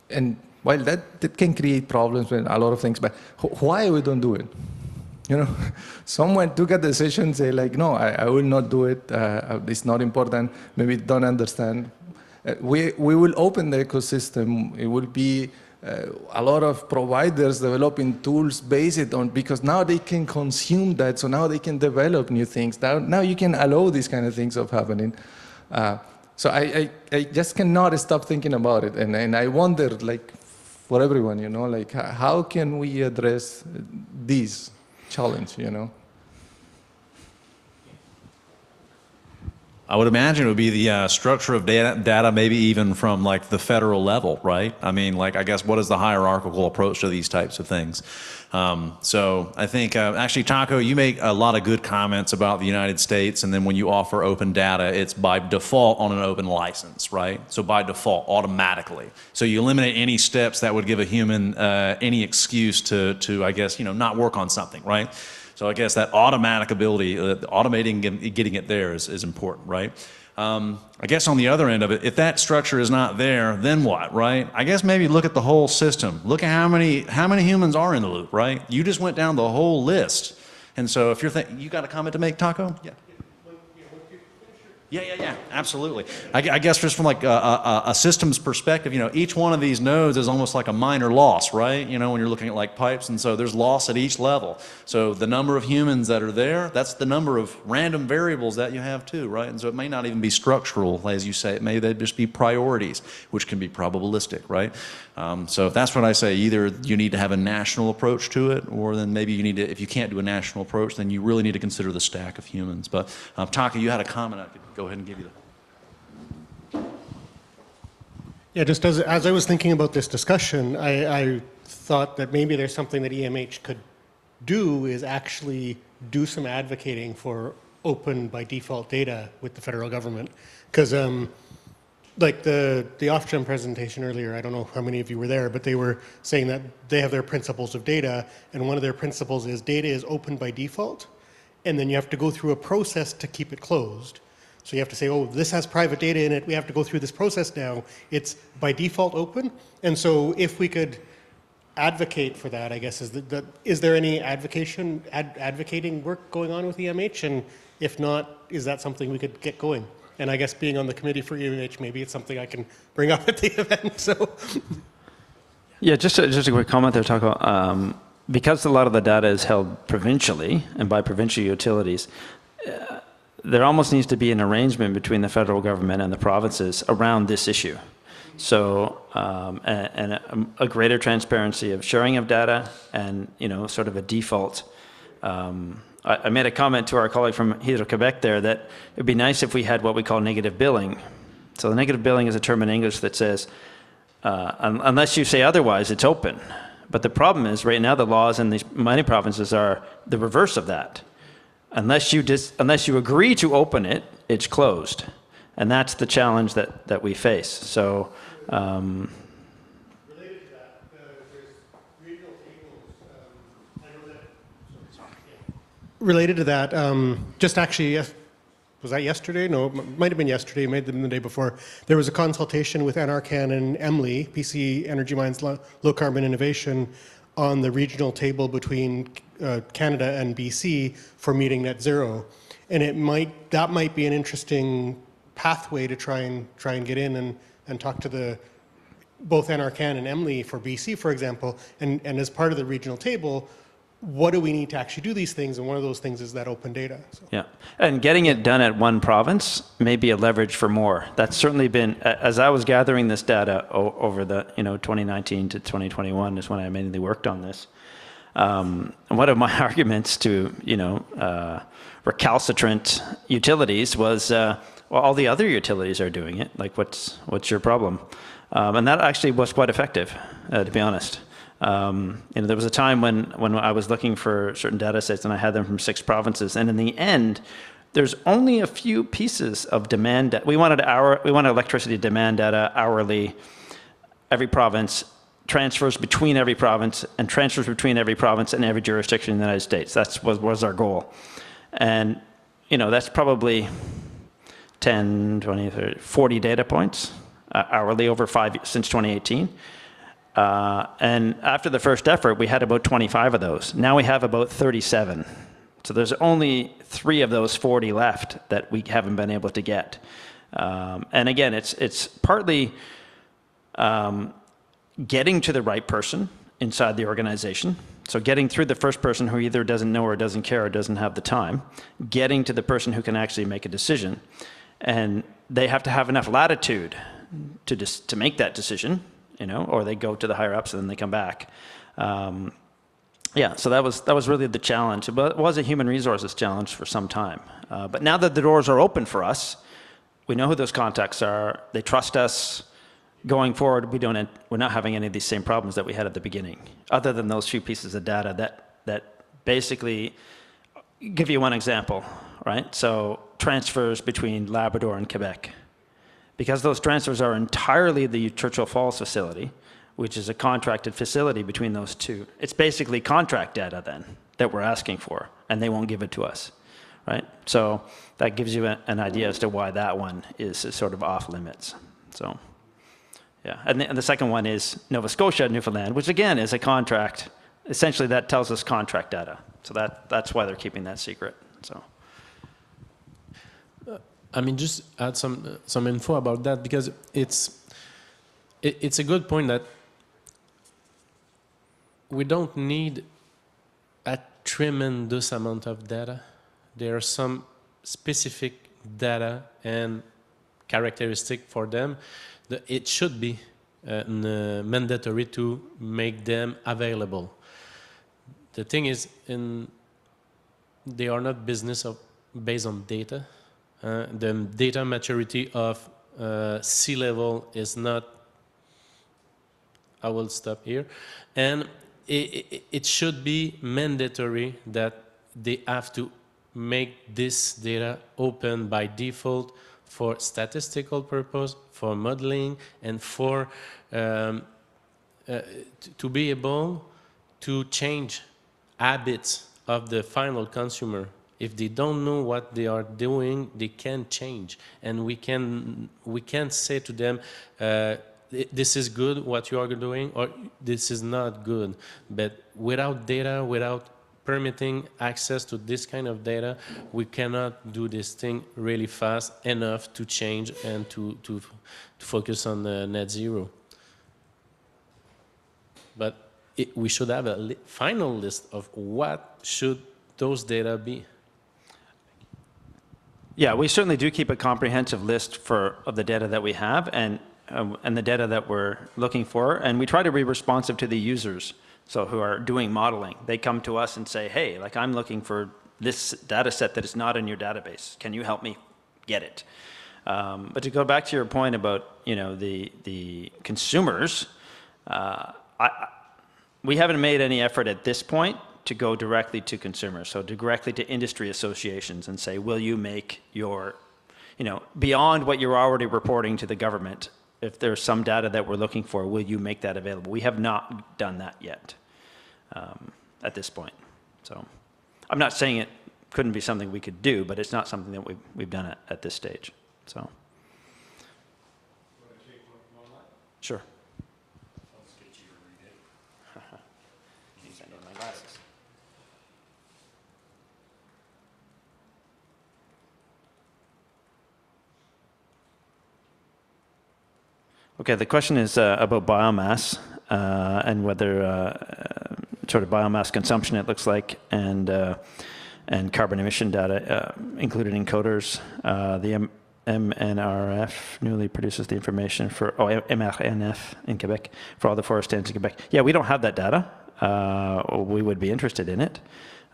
C: And while that can create problems with a lot of things, but why we don't do it? Someone took a decision, say like, no, I will not do it. It's not important. Maybe don't understand. We will open the ecosystem. It will be a lot of providers developing tools based on, because now they can consume that, so now they can develop new things. Now you can allow these kind of things of happening. So I just cannot stop thinking about it, and I wonder, like, for everyone, like how can we address this challenge,
B: I would imagine it would be the structure of data, maybe even from like the federal level, right? I mean, like, I guess, what is the hierarchical approach to these types of things? So I think, actually, Taco, you make a lot of good comments about the United States, and then when you offer open data, it's by default on an open license, right? So by default, automatically. So you eliminate any steps that would give a human any excuse to I guess, not work on something, right? So I guess that automatic ability, automating and getting it there is important, right? I guess on the other end of it, if that structure is not there, then what, right? I guess maybe look at the whole system. Look at how many humans are in the loop, right? You just went down the whole list. And so if you're you got a comment to make, Taco? Yeah. Yeah, absolutely. I guess just from like a systems perspective, each one of these nodes is almost like a minor loss, right? When you're looking at like pipes, and so there's loss at each level. So the number of humans that are there, that's the number of random variables that you have too, right? And so it may not even be structural, as you say. It may just be priorities, which can be probabilistic, right? So that's what I say. Either you need to have a national approach to it, or then maybe you need to, if you can't do a national approach, then you really need to consider the stack of humans. But Taka, you had a comment. I could go ahead and give you that.
D: Yeah, just as I was thinking about this discussion, I thought that maybe there's something that EMH could do, is actually do some advocating for open by default data with the federal government. Because like the Ofgem presentation earlier, I don't know how many of you were there, but they were saying that they have their principles of data, and one of their principles is data is open by default, and then you have to go through a process to keep it closed. So you have to say, oh, this has private data in it, we have to go through this process now. It's by default open, and so if we could advocate for that, I guess, is there any advocating work going on with EMH, and if not, is that something we could get going? And I guess being on the committee for EMH, maybe it's something I can bring up at the event. So,
A: Yeah, just a quick comment there, talk about, because a lot of the data is held provincially and by provincial utilities, there almost needs to be an arrangement between the federal government and the provinces around this issue. So, and a greater transparency of sharing of data and, you know, sort of a default. I made a comment to our colleague from Hydro-Québec there that it'd be nice if we had what we call negative billing. So the negative billing is a term in English that says, unless you say otherwise, it's open. But the problem is right now the laws in these many provinces are the reverse of that. Unless you agree to open it, it's closed. And that's the challenge that we face. So,
D: related to that, there's regional tables. I know that. Related to that, just actually, was that yesterday? No, it might have been yesterday, maybe the day before. There was a consultation with NRCan and EMLI, BC Energy Mines Low Carbon Innovation, on the regional table between Canada and BC for meeting net zero. And that might be an interesting pathway to try and get in and talk to both NRCan and EMLI for BC, for example, and as part of the regional table, what do we need to actually do these things? And one of those things is that open data. So.
A: yeah, and getting it done at one province may be a leverage for more. That's certainly been, as I was gathering this data over the 2019 to 2021 is when I mainly worked on this. And one of my arguments to recalcitrant utilities was, well, all the other utilities are doing it. Like, what's your problem? And that actually was quite effective, to be honest. There was a time when I was looking for certain data sets and I had them from 6 provinces, and in the end, there's only a few pieces of demand. We wanted electricity demand data hourly, every province, transfers between every province, and transfers between every province and every jurisdiction in the United States. That was our goal. And, that's probably 10, 20, 30, 40 data points hourly over 5 since 2018. And after the first effort, we had about 25 of those. Now we have about 37. So there's only 3 of those 40 left that we haven't been able to get. And again, it's partly getting to the right person inside the organization. So getting through the first person who either doesn't know or doesn't care or doesn't have the time, getting to the person who can actually make a decision. And they have to have enough latitude to make that decision, or they go to the higher ups and then they come back. So that was really the challenge. But it was a human resources challenge for some time. But now that the doors are open for us, we know who those contacts are. They trust us. Going forward, we're not having any of these same problems that we had at the beginning, other than those few pieces of data that basically give you one example, right? So transfers between Labrador and Quebec. Because those transfers are entirely the Churchill Falls facility, which is a contracted facility between those two. It's basically contract data then that we're asking for, and they won't give it to us, right? So that gives you an idea as to why that one is sort of off limits. So, yeah. And the second one is Nova Scotia, Newfoundland, which again is a contract. Essentially, that tells us contract data. So that's why they're keeping that secret. So.
E: Just add some info about that, because it's a good point that we don't need a tremendous amount of data. There are some specific data and characteristic for them. It should be mandatory to make them available. The thing is, they are not business based on data. The data maturity of sea level is not. I will stop here. And it should be mandatory that they have to make this data open by default for statistical purpose, for modeling, and for to be able to change habits of the final consumer. If they don't know what they are doing, they can change, and we can say to them, this is good what you are doing, or this is not good. But without data, without permitting access to this kind of data, we cannot do this thing really fast enough to change and to focus on the net zero. But we should have a final list of what should those data be.
A: Yeah, we certainly do keep a comprehensive list of the data that we have and the data that we're looking for, and we try to be responsive to the users. So who are doing modeling, they come to us and say, hey, like I'm looking for this data set that is not in your database. Can you help me get it? But to go back to your point about, you know, the consumers, we haven't made any effort at this point to go directly to consumers, so directly to industry associations and say, will you make your, you know, beyond what you're already reporting to the government, if there's some data that we're looking for, will you make that available? We have not done that yet at this point. So I'm not saying it couldn't be something we could do, but it's not something that we've done at this stage. So. Sure. Okay, the question is about biomass and whether sort of biomass consumption it looks like and carbon emission data included in coders. The MNRF newly produces the information for MRNF in Quebec for all the forest stands in Quebec. Yeah, we don't have that data. We would be interested in it.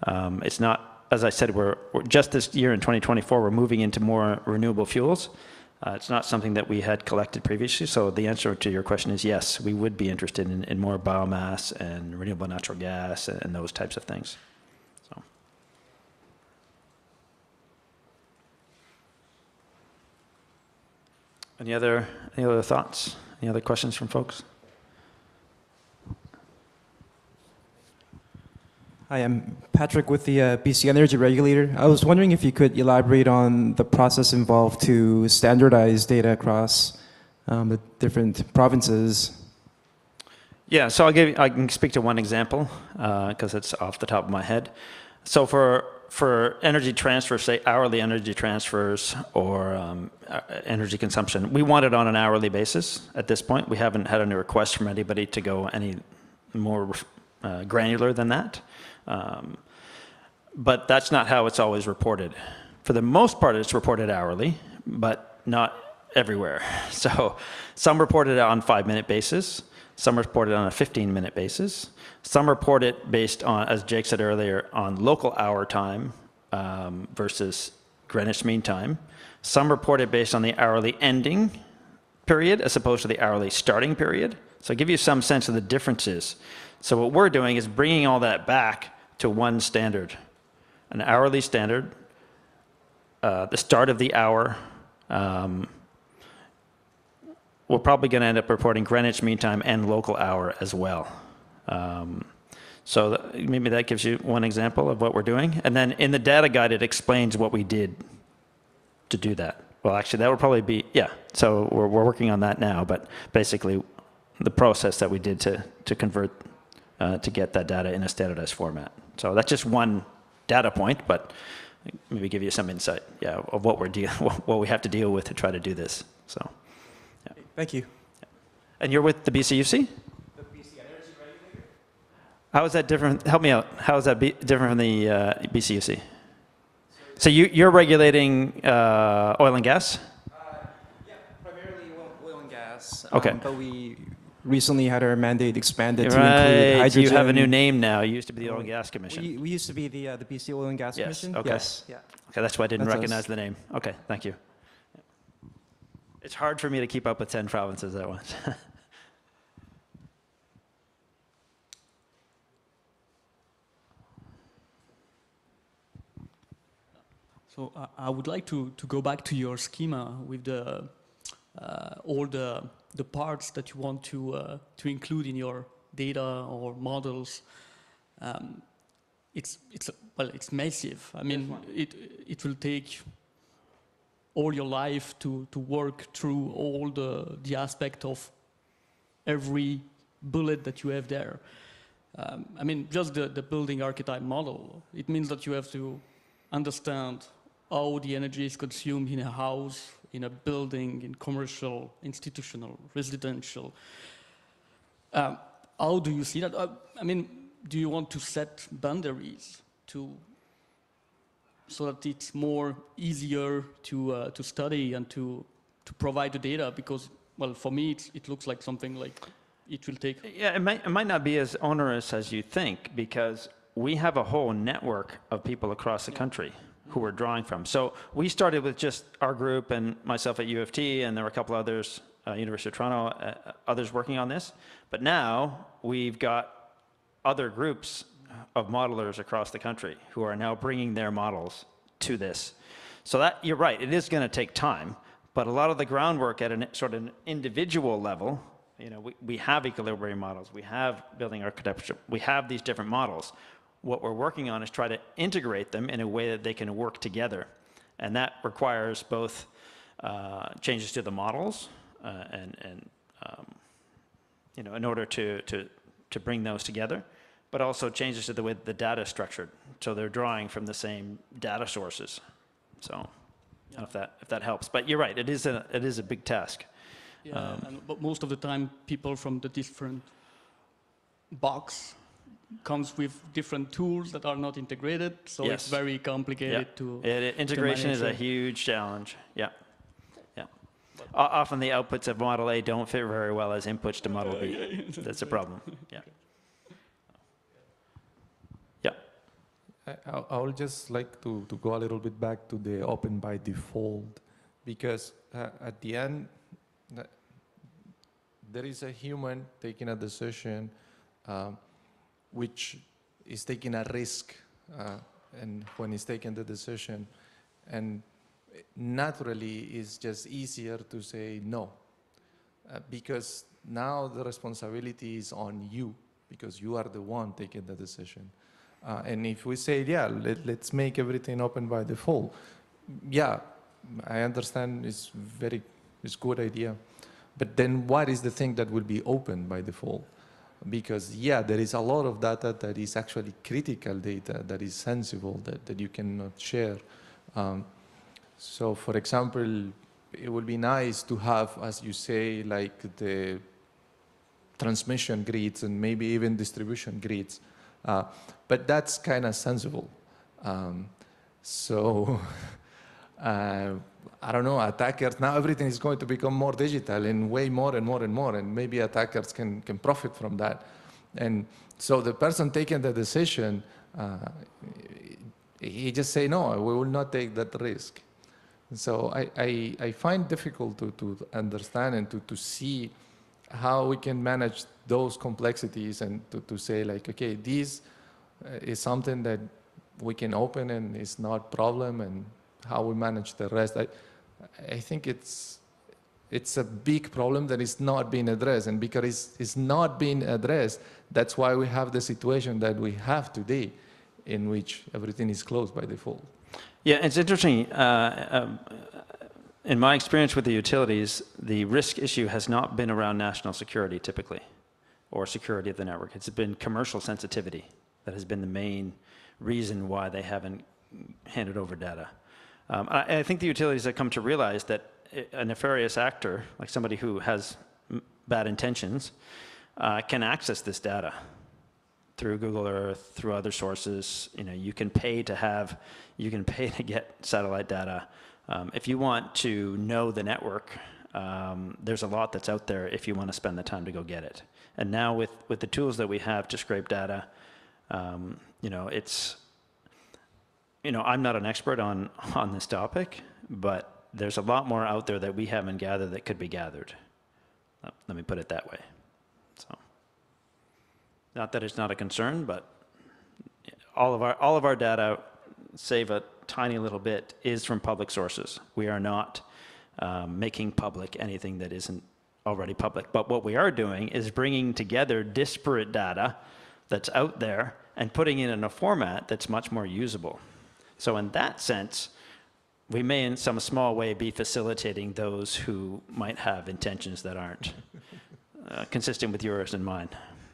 A: It's not, as I said, we're just this year in 2024 we're moving into more renewable fuels. It's not something that we had collected previously, so the answer to your question is yes, we would be interested in more biomass and renewable natural gas and those types of things. So. Any other thoughts? Any other questions from folks?
F: Hi, I'm Patrick with the BC Energy Regulator. I was wondering if you could elaborate on the process involved to standardize data across the different provinces.
A: Yeah, so I can speak to one example because it's off the top of my head. So for energy transfers, say hourly energy transfers or energy consumption, we want it on an hourly basis at this point. We haven't had any request from anybody to go any more granular than that. But that's not how it's always reported. For the most part, it's reported hourly, but not everywhere. So some report it on a 5-minute basis, some report it on a 15-minute basis, some report it based on, as Jake said earlier, on local hour time versus Greenwich Mean Time. Some report it based on the hourly ending period as opposed to the hourly starting period. So I'll give you some sense of the differences. So what we're doing is bringing all that back to one standard, an hourly standard, the start of the hour. We're probably going to end up reporting Greenwich Mean Time and local hour as well. So maybe that gives you one example of what we're doing. And then in the data guide, it explains what we did to do that. Well, actually, that would probably be, yeah. So we're working on that now, but basically the process that we did to convert, to get that data in a standardized format. So that's just one data point, but maybe give you some insight, yeah, of what what we have to deal with to try to do this. So, yeah.
F: Thank you.
A: And you're with the BCUC?
F: The BC Energy Regulator?
A: How is that different? Help me out. How is that different from the BCUC? So you're regulating oil and gas?
F: Yeah, primarily oil and gas.
A: Okay.
F: But we recently had our mandate expanded to
A: Right.
F: include hydrogen.
A: You have a new name now. You used to be the Oil and Gas Commission.
F: We used to be the BC Oil and Gas
A: Yes,
F: Commission.
A: okay.
F: Yes. Yeah.
A: Okay, that's why I didn't
F: That's
A: recognize
F: us.
A: the name. Okay, thank you. It's hard for me to keep up with 10 provinces at once.
G: So I would like to go back to your schema with the all the parts that you want to include in your data or models. It's massive. I mean, it will take all your life to work through all the aspect of every bullet that you have there. I mean, just the building archetype model, it means that you have to understand how the energy is consumed in a house, in a building, in commercial, institutional, residential. How do you see that? I mean, do you want to set boundaries so that it's more easier to study and to provide the data? Because, well, for me, it looks like something like it will take.
A: Yeah, it might not be as onerous as you think, because we have a whole network of people across the country who we're drawing from. So we started with just our group and myself at U of T, and there were a couple others, University of Toronto, others working on this. But now we've got other groups of modelers across the country who are now bringing their models to this. So that, you're right, it is going to take time, but a lot of the groundwork at a sort of individual level, you know, we have equilibrium models, we have building architecture, we have these different models. What we're working on is try to integrate them in a way that they can work together. And that requires both changes to the models you know, in order to bring those together, but also changes to the way that the data is structured. So they're drawing from the same data sources. So I don't know if that helps. But you're right, it is a big task.
G: Yeah, but most of the time, people from the different box comes with different tools that are not integrated, so
A: Yes.
G: it's very complicated to
A: Integration is a
G: manage it.
A: huge challenge. Yeah. Yeah. Often the outputs of Model A don't fit very well as inputs to Model B. That's a problem. Yeah. Yeah.
C: I would just like to go a little bit back to the open by default, because at the end, there is a human taking a decision which is taking a risk, and when he's taking the decision, and naturally it's just easier to say no, because now the responsibility is on you, because you are the one taking the decision. And if we say, yeah, let's make everything open by default, yeah, I understand it's a good idea, but then what is the thing that will be open by default? Because, yeah, there is a lot of data that is actually critical data, that is sensible, that you cannot share. So, for example, it would be nice to have, as you say, like the transmission grids and maybe even distribution grids. But that's kind of sensible. So, I don't know, attackers, now everything is going to become more digital and way more and more and more, and maybe attackers can profit from that. And so the person taking the decision, he just say, no, we will not take that risk. So I find difficult to understand and to see how we can manage those complexities and to say like, okay, this is something that we can open and it's not a problem, and how we manage the rest. I think it's a big problem that is not being addressed, and because it's not being addressed, that's why we have the situation that we have today, in which everything is closed by default.
A: Yeah, it's interesting. In my experience with the utilities, the risk issue has not been around national security typically, or security of the network. It's been commercial sensitivity that has been the main reason why they haven't handed over data. I think the utilities have come to realize that a nefarious actor, like somebody who has bad intentions, can access this data through Google Earth, through other sources. You know, you can pay to get satellite data. If you want to know the network, there's a lot that's out there if you want to spend the time to go get it. And now with the tools that we have to scrape data, you know, I'm not an expert on this topic, but there's a lot more out there that we haven't gathered that could be gathered. Let me put it that way. So, not that it's not a concern, but all of our data save a tiny little bit, is from public sources. We are not making public anything that isn't already public. But what we are doing is bringing together disparate data that's out there and putting it in a format that's much more usable. So in that sense, we may in some small way be facilitating those who might have intentions that aren't consistent with yours and mine.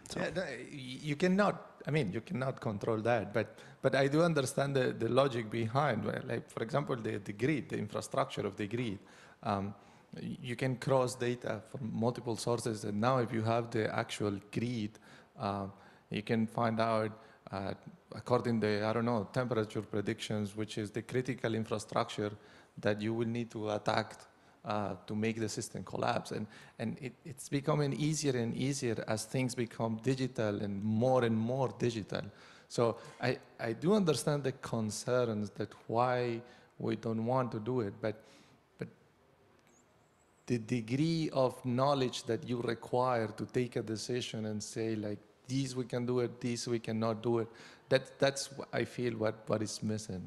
A: So.
C: Yeah, no, you cannot, I mean, you cannot control that, but I do understand the logic behind, like, for example, the grid, the infrastructure of the grid. You can cross data from multiple sources, and now if you have the actual grid, you can find out, according to, I don't know, temperature predictions, which is the critical infrastructure that you will need to attack to make the system collapse. And it's becoming easier and easier as things become digital and more digital. So I do understand the concerns that why we don't want to do it, but the degree of knowledge that you require to take a decision and say, like, these we can do it, these we cannot do it, that's I feel what is missing.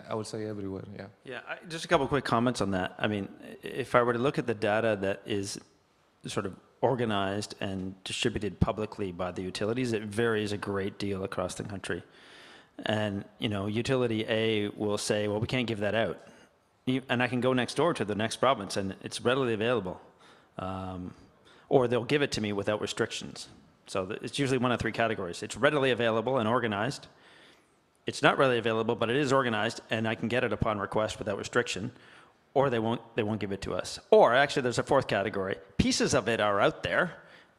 C: I would say everywhere, yeah.
A: Yeah, just a couple quick comments on that. I mean, if I were to look at the data that is sort of organized and distributed publicly by the utilities, it varies a great deal across the country. And, you know, utility A will say, well, we can't give that out. And I can go next door to the next province and it's readily available. Or they'll give it to me without restrictions. So it's usually one of three categories. It's readily available and organized. It's not readily available, but it is organized and I can get it upon request without restriction. Or they won't give it to us. Or actually there's a fourth category. Pieces of it are out there.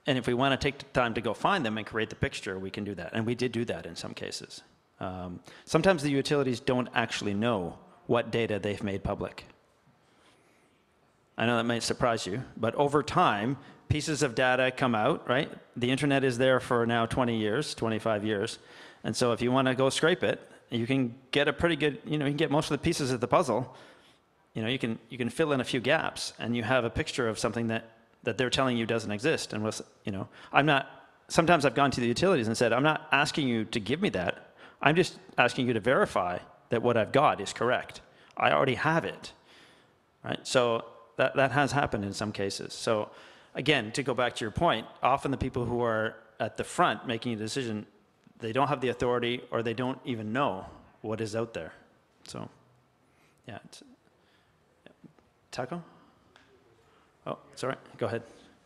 A: And if we want to take the time to go find them and create the picture, we can do that. And we did do that in some cases. Sometimes the utilities don't actually know what data they've made public. I know that might surprise you, but over time, pieces of data come out, right? The internet is there for now 20 years, 25 years. And so if you want to go scrape it, you can get a pretty good, you know, you can get most of the pieces of the puzzle. You know, you can fill in a few gaps and you have a picture of something that they're telling you doesn't exist. And was, you know, sometimes I've gone to the utilities and said, I'm not asking you to give me that. I'm just asking you to verify that what I've got is correct. I already have it, right? So that has happened in some cases. So again, to go back to your point, often the people who are at the front making a decision, they don't have the authority or they don't even know what is out there. So, yeah. Taco? Oh, sorry, go ahead.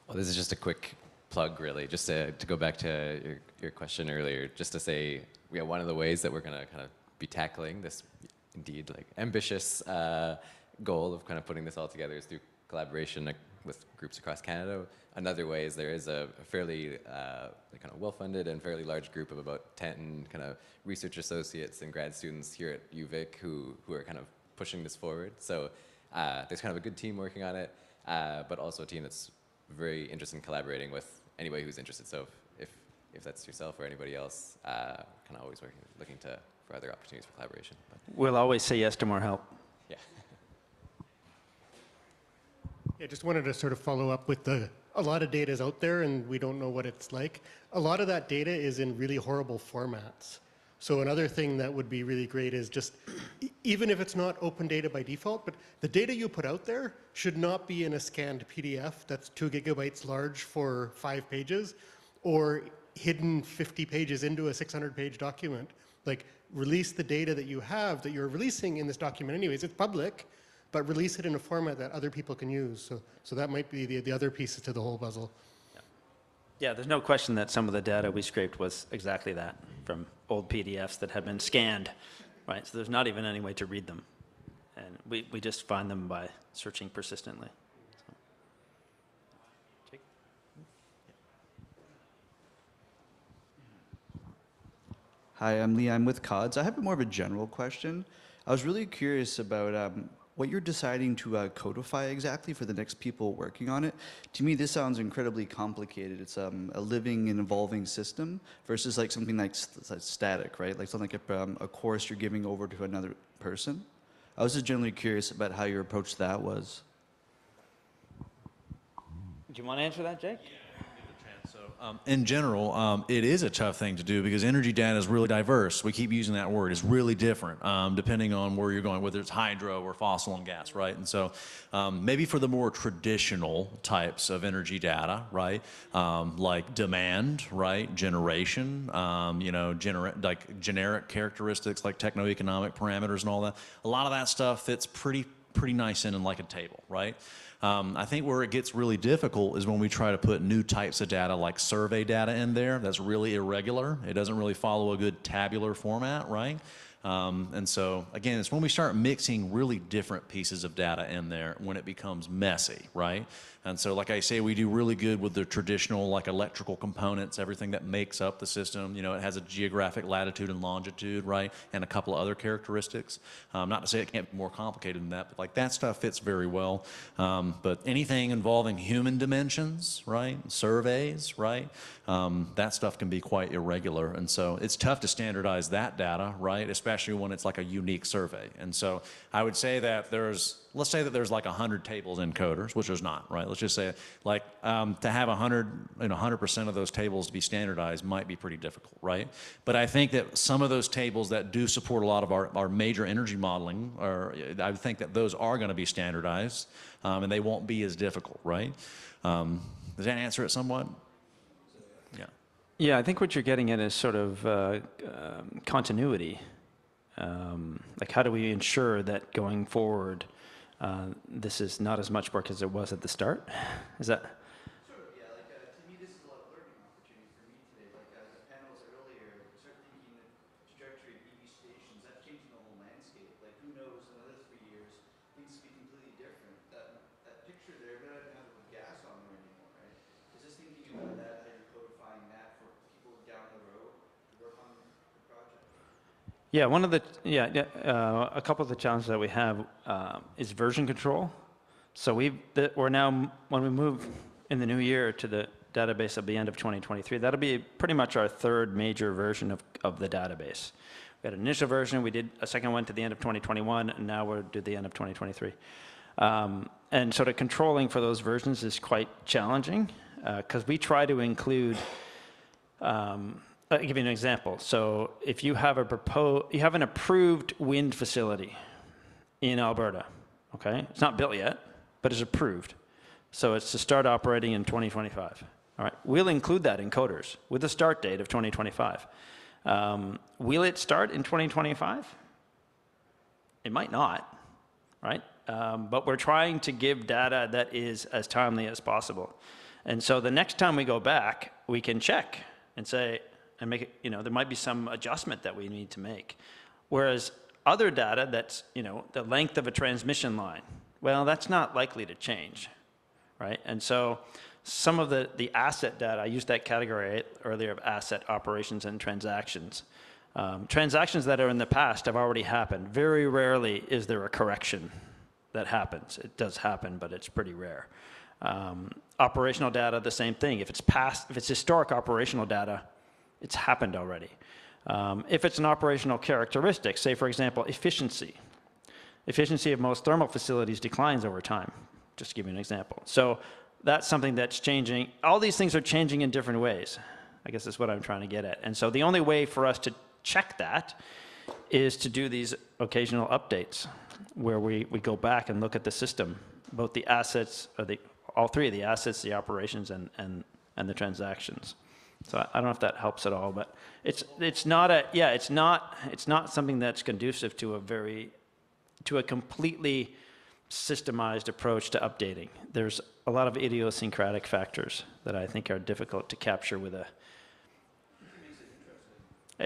H: Well, this is just a quick plug, really, just to go back to your question earlier, just to say, yeah, one of the ways that we're going to kind of be tackling this indeed like ambitious goal of kind of putting this all together is through collaboration with groups across Canada. Another way is there is a fairly kind of well-funded and fairly large group of about 10 kind of research associates and grad students here at UVic who are kind of pushing this forward. So there's kind of a good team working on it, but also a team that's very interested in collaborating with anybody who's interested. So if that's yourself or anybody else, kind of always looking for other opportunities for collaboration. But
A: we'll always say yes to more help.
H: Yeah.
D: Yeah, just wanted to sort of follow up with a lot of data is out there and we don't know what it's like. A lot of that data is in really horrible formats. So another thing that would be really great is just, even if it's not open data by default, but the data you put out there should not be in a scanned PDF that's 2 gigabytes large for 5 pages, or hidden 50 pages into a 600-page document. Like, release the data that you have that you're releasing in this document anyways. It's public, but release it in a format that other people can use. So that might be the other pieces to the whole puzzle.
A: Yeah, there's no question that some of the data we scraped was exactly that, from old PDFs that had been scanned, right? So there's not even any way to read them. And we just find them by searching persistently. So. Jake?
I: Hi, I'm Lee. I'm with CODS. I have more of a general question. I was really curious about what you're deciding to codify exactly for the next people working on it. To me, this sounds incredibly complicated. It's a living and evolving system versus like something like static, right? Like something like a course you're giving over to another person. I was just generally curious about how your approach to that was.
A: Do you want to answer that, Jake?
B: Yeah, I'll give it a chance. So
J: In general, it is a tough thing to do because energy data is really diverse. We keep using that word. It's really different depending on where you're going, whether it's hydro or fossil and gas, right? And so maybe for the more traditional types of energy data, right, like demand, right, generation, you know, like generic characteristics like techno-economic parameters and all that, a lot of that stuff fits pretty nice in like a table, right? I think where it gets really difficult is when we try to put new types of data like survey data in there that's really irregular. It doesn't really follow a good tabular format, right? And so, again, it's when we start mixing really different pieces of data in there when it becomes messy, right? And so, like I say, we do really good with the traditional, like, electrical components, everything that makes up the system. You know, it has a geographic latitude and longitude, right, and a couple of other characteristics. Not to say it can't be more complicated than that, but, like, that stuff fits very well. But anything involving human dimensions, right, surveys, right, that stuff can be quite irregular. And so it's tough to standardize that data, right, especially when it's like a unique survey. And so I would say that let's say that there's like 100 tables in Coders, which there's not, right? Let's just say, like, to have 100% of those tables to be standardized might be pretty difficult, right? But I think that some of those tables that do support a lot of our major energy modeling, I think that those are going to be standardized, and they won't be as difficult, right? Does that answer it somewhat? Yeah.
A: Yeah, I think what you're getting at is sort of continuity. Like, how do we ensure that going forward, this is not as much work as it was at the start? Is that?
I: Sort of, yeah. Like, to me, this is a lot of learning opportunity for me today. Like, the panels earlier, started thinking the trajectory of EV stations, that's changing the whole landscape. Like, who knows, in another 3 years, things could be completely different. That picture there, we don't even have to put gas on there anymore, right? Just thinking about that, how you're codifying that for people down the road to work on the project.
A: Yeah, a couple of the challenges that we have is version control. So we're now, when we move in the new year to the database at the end of 2023, that'll be pretty much our third major version of the database. We had an initial version, we did a second one to the end of 2021, and now we're to the end of 2023. And sort of controlling for those versions is quite challenging because we try to include I'll give you an example. So if you have an approved wind facility in Alberta, okay? It's not built yet, but it's approved. So it's to start operating in 2025. All right, we'll include that in Coders with a start date of 2025. Will it start in 2025? It might not, right? But we're trying to give data that is as timely as possible. And so the next time we go back, we can check and say, and make it, you know, there might be some adjustment that we need to make. Whereas other data that's, you know, the length of a transmission line, well, that's not likely to change, right? And so some of the asset data, I used that category earlier of asset operations and transactions. Transactions that are in the past have already happened. Very rarely is there a correction that happens. It does happen, but it's pretty rare. Operational data, the same thing. If it's historic operational data, it's happened already. If it's an operational characteristic, say, for example, efficiency. Efficiency of most thermal facilities declines over time, just to give you an example. So that's something that's changing. All these things are changing in different ways. I guess that's what I'm trying to get at. And so the only way for us to check that is to do these occasional updates where we go back and look at the system, both the assets, or all three of the assets, the operations, and the transactions. So I don't know if that helps at all, but it's not something that's conducive to a completely systemized approach to updating. There's a lot of idiosyncratic factors that I think are difficult to capture with a.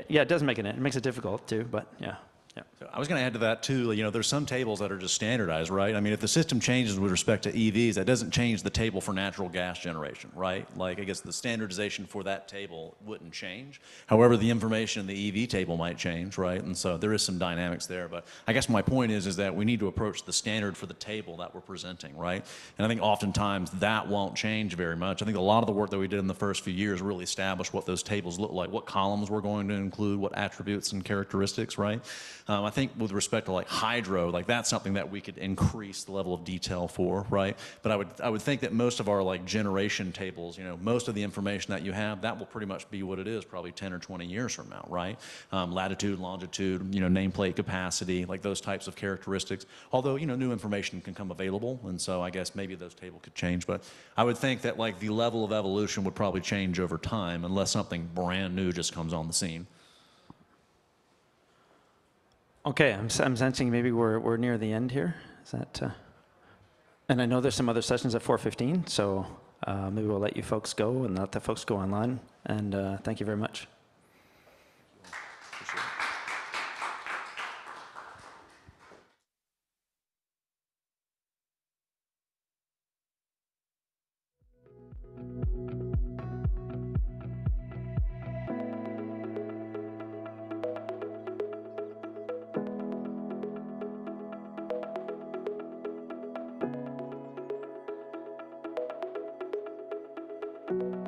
A: Yeah, it does make it makes it difficult too, but yeah. Yeah.
J: So I was going to add to that too. You know, there's some tables that are just standardized, right? I mean, if the system changes with respect to EVs, that doesn't change the table for natural gas generation, right? Like, I guess the standardization for that table wouldn't change. However, the information in the EV table might change, right? And so there is some dynamics there. But I guess my point is that we need to approach the standard for the table that we're presenting, right? And I think oftentimes that won't change very much. I think a lot of the work that we did in the first few years really established what those tables look like, what columns we're going to include, what attributes and characteristics, right? I think with respect to like hydro, like that's something that we could increase the level of detail for, right? But I would think that most of our like generation tables, you know, most of the information that you have, that will pretty much be what it is probably 10 or 20 years from now, right? Latitude, longitude, you know, nameplate capacity, like those types of characteristics. Although, you know, new information can come available, and so I guess maybe those tables could change. But I would think that like the level of evolution would probably change over time unless something brand new just comes on the scene.
A: Okay, I'm sensing maybe we're near the end here. Is that? And I know there's some other sessions at 4:15, so maybe we'll let you folks go and let the folks go online. And thank you very much.
K: Thank you.